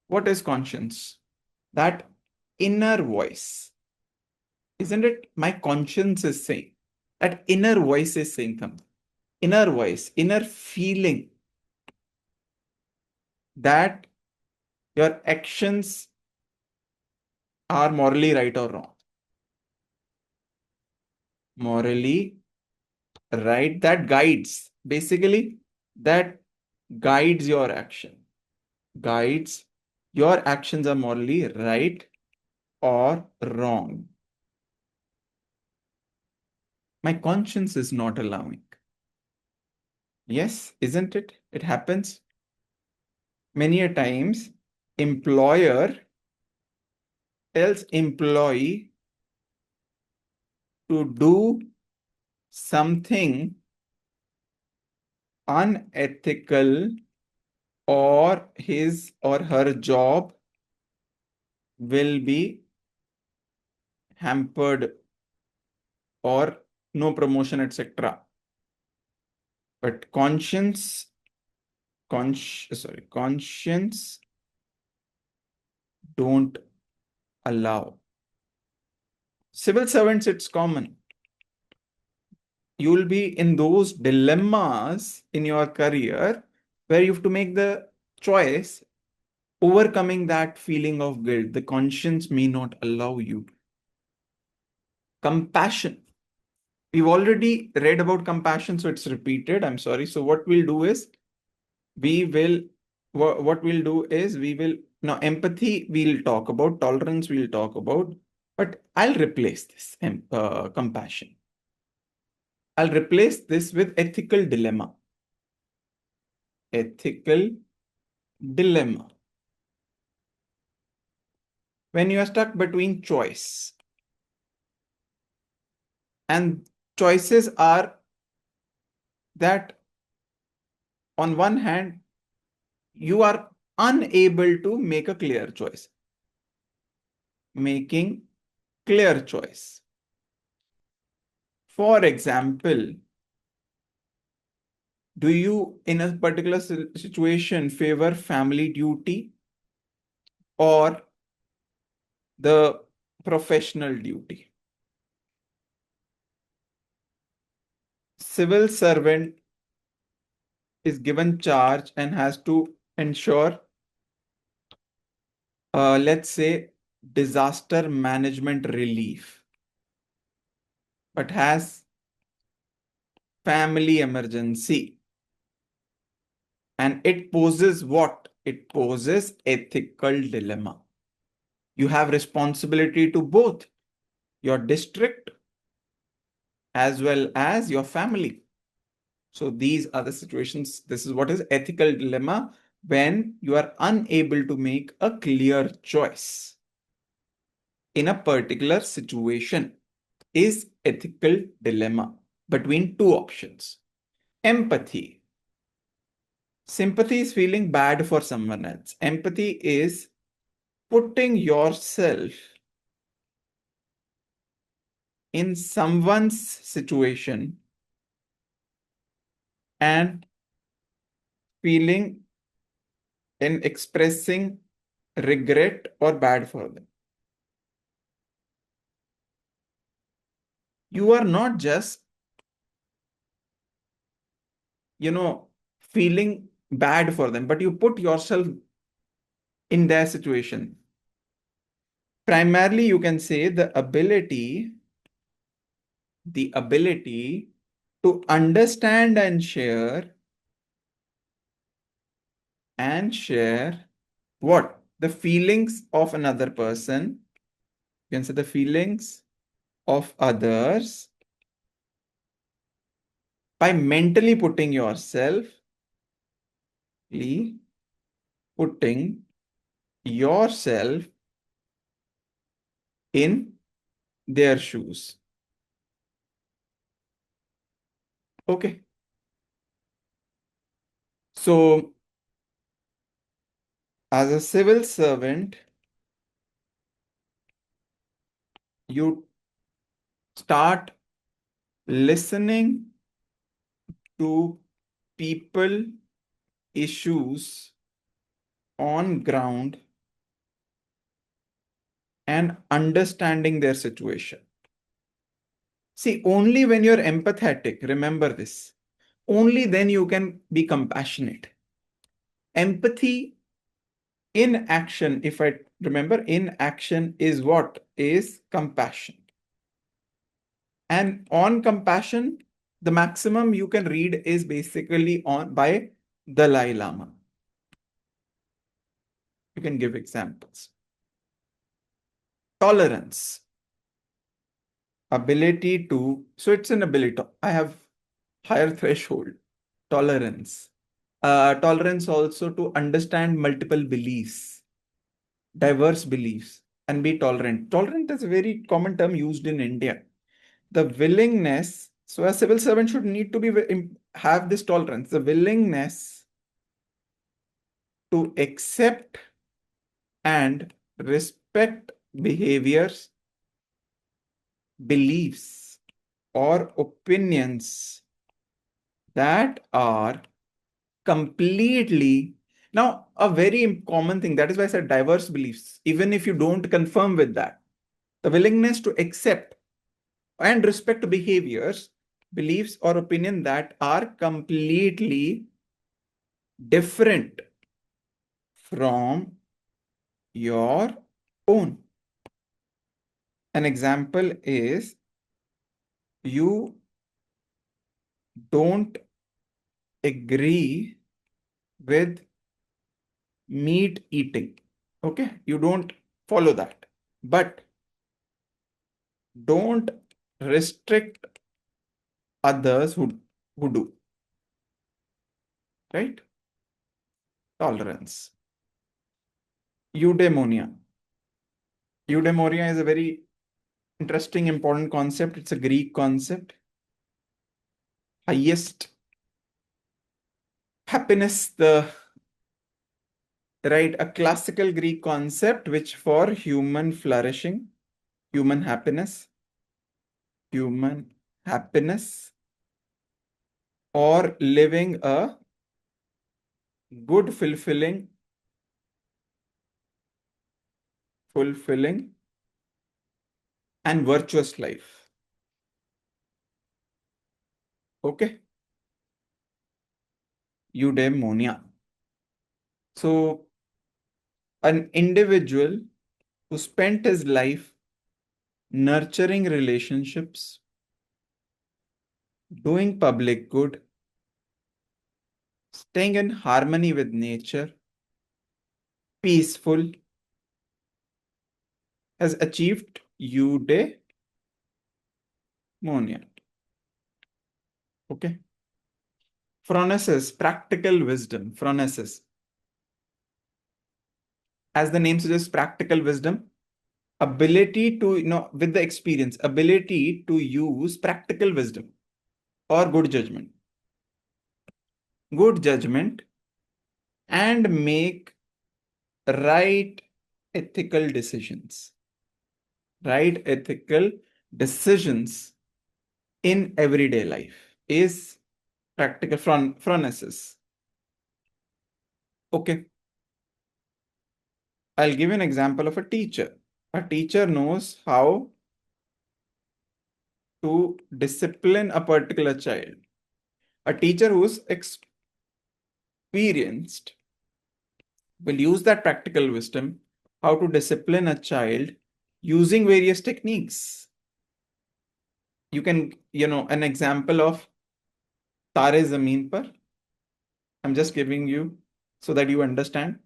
A: What is conscience? That inner voice. Isn't it? My conscience is saying. That inner voice is saying something. Inner voice, inner feeling that your actions are morally right or wrong. Morally right, that guides. Basically, that guides your action. Guides your actions are morally right or wrong. My conscience is not allowing. Yes, isn't it? It happens. Many a times, employer tells employee to do something unethical, or his or her job will be hampered or no promotion, etc. But conscience don't allow. Civil servants, it's common. You will be in those dilemmas in your career where you have to make the choice, overcoming that feeling of guilt. The conscience may not allow you. Compassion. We've already read about compassion, so it's repeated. I'm sorry. So what we'll do is we will now empathy we'll talk about, tolerance we'll talk about, but I'll replace this compassion. I'll replace this with ethical dilemma. Ethical dilemma. When you are stuck between choice, and choices are that on one hand, you are unable to make a clear choice. Making clear choice. For example, do you in a particular situation favor family duty or the professional duty? Civil servant is given charge and has to ensure, let's say, disaster management relief, but has family emergency. And it poses what? It poses ethical dilemma. You have responsibility to both your district as well as your family. So these are the situations. This is what is ethical dilemma when you are unable to make a clear choice in a particular situation. Is ethical dilemma between two options. Empathy. Sympathy is feeling bad for someone else. Empathy is putting yourself in someone's situation and feeling and expressing regret or bad for them. You are not just, feeling bad for them, but you put yourself in their situation. Primarily, you can say the ability to understand and share what? The feelings of another person. You can say the feelings of others by mentally putting yourself in their shoes. Okay. So, as a civil servant, you start listening to people issues on ground and understanding their situation. See, only when you're empathetic, remember this, only then you can be compassionate. Empathy in action, if I remember, in action is what? Is compassion. And on compassion, the maximum you can read is basically on by Dalai Lama. You can give examples. Tolerance. Ability to, so it's an ability. I have higher threshold. Tolerance. Tolerance also to understand multiple beliefs, diverse beliefs, and be tolerant. Tolerant is a very common term used in India. The willingness, so a civil servant should need to have this tolerance, the willingness to accept and respect behaviors, beliefs, or opinions that are completely, now a very common thing, that is why I said diverse beliefs, even if you don't confirm with that, the willingness to accept and respect behaviors, beliefs, or opinion that are completely different from your own. An example is you don't agree with meat eating. Okay, you don't follow that, but don't restrict others who do, right? Tolerance. Eudaimonia. Eudaimonia is a very interesting, important concept. It's a Greek concept. Highest happiness, a classical Greek concept which for human flourishing, human happiness, or living a good, fulfilling and virtuous life. Okay. Eudaimonia. So an individual who spent his life nurturing relationships, doing public good, staying in harmony with nature, peaceful, has achieved eudaimonia. Okay. Phronesis, practical wisdom. Phronesis. As the name suggests, practical wisdom. Ability to, with the experience, ability to use practical wisdom or good judgment. Good judgment and make right ethical decisions. Right ethical decisions in everyday life is practical phronesis. Okay. I'll give you an example of a teacher. A teacher knows how to discipline a particular child. A teacher who's experienced will use that practical wisdom how to discipline a child using various techniques. You can, an example of Tare Zameen Par. I'm just giving you so that you understand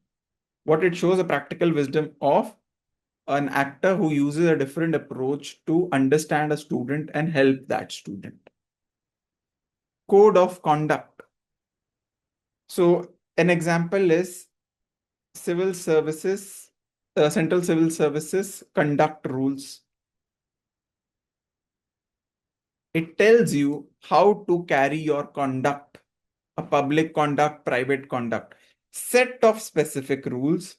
A: what it shows, a practical wisdom of an actor who uses a different approach to understand a student and help that student. Code of conduct. So an example is civil services, central civil services conduct rules. It tells you how to carry your conduct, a public conduct, private conduct, set of specific rules.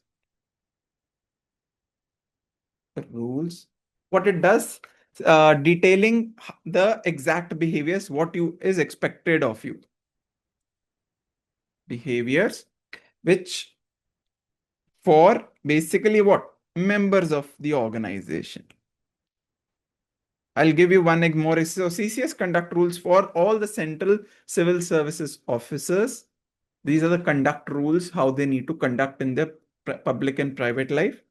A: What it does, detailing the exact behaviors, what is expected of you. Behaviors which for basically what? Members of the organization. I'll give you one more. So CCS conduct rules for all the central civil services officers. These are the conduct rules, how they need to conduct in their public and private life.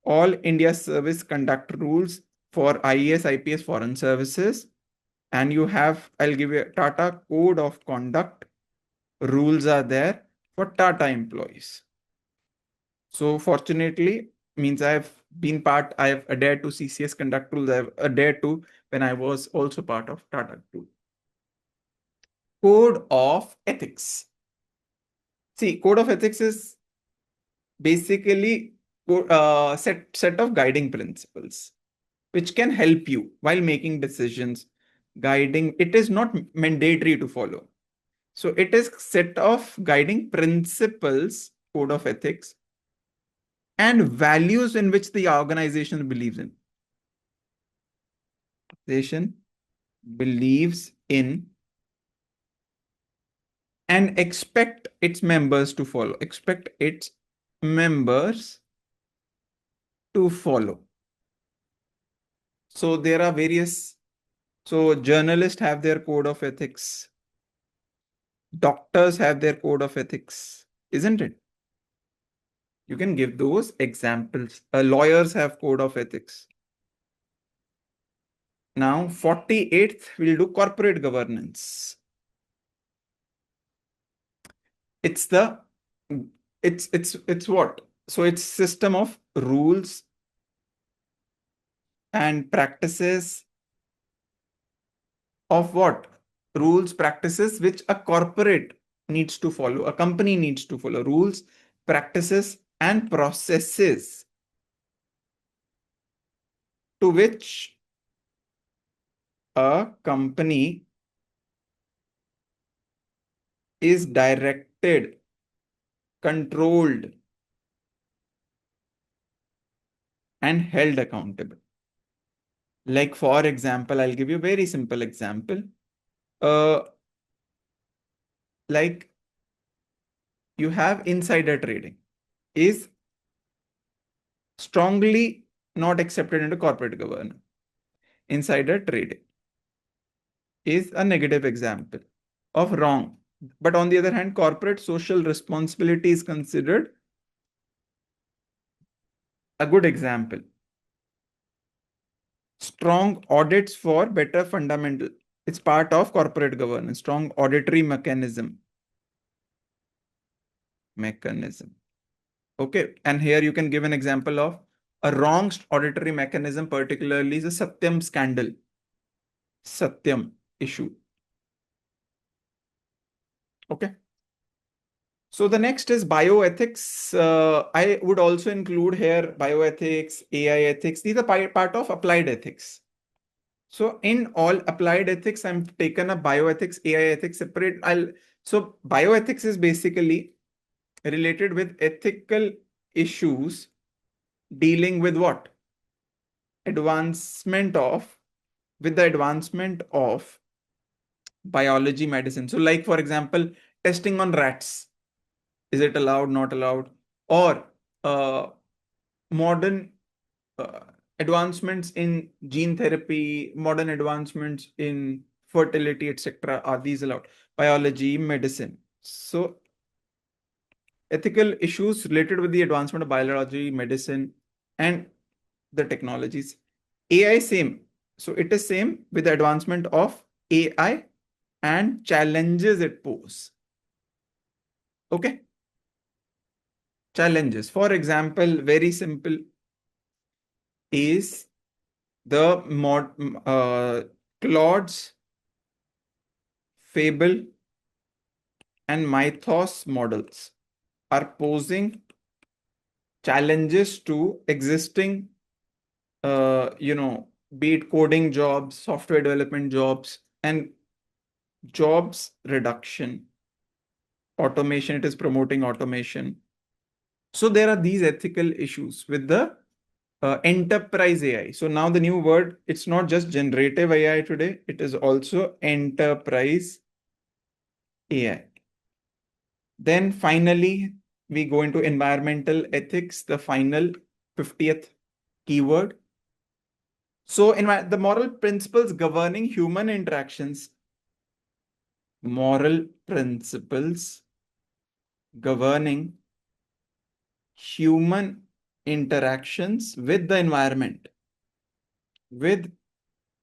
A: All India service conduct rules for IAS, IPS, foreign services. And you have, I'll give you a Tata code of conduct rules are there for Tata employees. So fortunately, means I have adhered to CCS conduct rules. I have adhered to when I was also part of Tata Group. Code of ethics. See, code of ethics is basically set of guiding principles which can help you while making decisions. Guiding, it is not mandatory to follow. So it is set of guiding principles, code of ethics, and values in which the organization believes in. Organization believes in and expect its members to follow. Expect its members to follow. So there are various. So journalists have their code of ethics. Doctors have their code of ethics, isn't it? You can give those examples. Lawyers have code of ethics. Now, 48th, we'll do corporate governance. It's what? So it's system of rules and practices of what? rules, practices which a corporate needs to follow, a company needs to follow, rules, practices, and processes to which a company is directed, controlled, and held accountable. Like, for example, I'll give you a very simple example. Like, you have insider trading is strongly not accepted into corporate governance. Insider trading is a negative example of wrong. But on the other hand, corporate social responsibility is considered a good example. Strong audits for better fundamental. It's part of corporate governance. Strong auditory mechanism. Okay. And here you can give an example of a wrong auditory mechanism, particularly the Satyam scandal. Satyam issue. Okay. So the next is bioethics. I would also include here bioethics, AI ethics. These are part of applied ethics. So in all applied ethics, I'm taken a bioethics, AI ethics separate. So bioethics is basically related with ethical issues dealing with what? With the advancement of biology, medicine. So like, for example, testing on rats. Is it allowed, not allowed? Or modern uh, advancements in gene therapy, modern advancements in fertility, etc. Are these allowed? Biology, medicine. So ethical issues related with the advancement of biology, medicine, and the technologies. AI same. So it is same with the advancement of AI and challenges it poses. Okay. Challenges. For example, very simple is the Claude's Fable and Mythos models are posing challenges to existing, be it coding jobs, software development jobs, and jobs reduction. Automation, it is promoting automation. So there are these ethical issues with the enterprise AI. So now the new word, it's not just generative AI today, it is also enterprise AI. Then finally, we go into environmental ethics, the final 50th keyword. So the moral principles governing human interactions, moral principles governing human interactions with the environment, with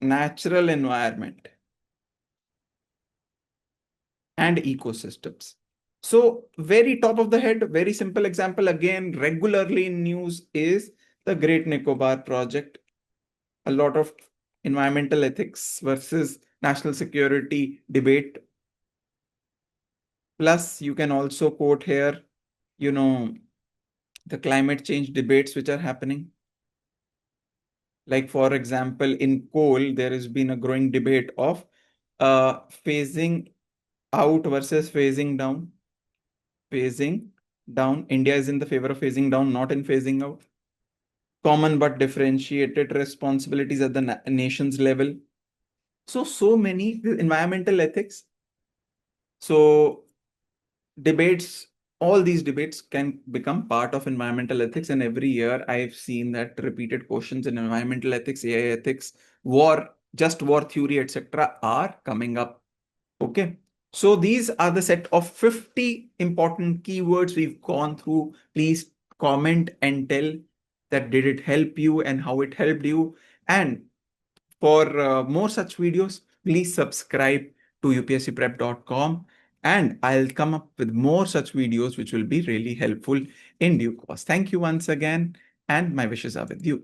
A: natural environment and ecosystems. So very top of the head, very simple example again, regularly in news is the Great Nicobar project. A lot of environmental ethics versus national security debate. Plus, you can also quote here, the climate change debates which are happening. Like, for example, in coal, there has been a growing debate of phasing out versus phasing down. Phasing down. India is in the favor of phasing down, not in phasing out. Common but differentiated responsibilities at the nation's level. So many environmental ethics. So debates, all these debates can become part of environmental ethics. And every year I've seen that repeated questions in environmental ethics, AI ethics, war theory, etc. are coming up. Okay. So these are the set of 50 important keywords we've gone through. Please comment and tell that did it help you and how it helped you. And for more such videos, please subscribe to upscprep.com and I'll come up with more such videos which will be really helpful in due course. Thank you once again, and my wishes are with you.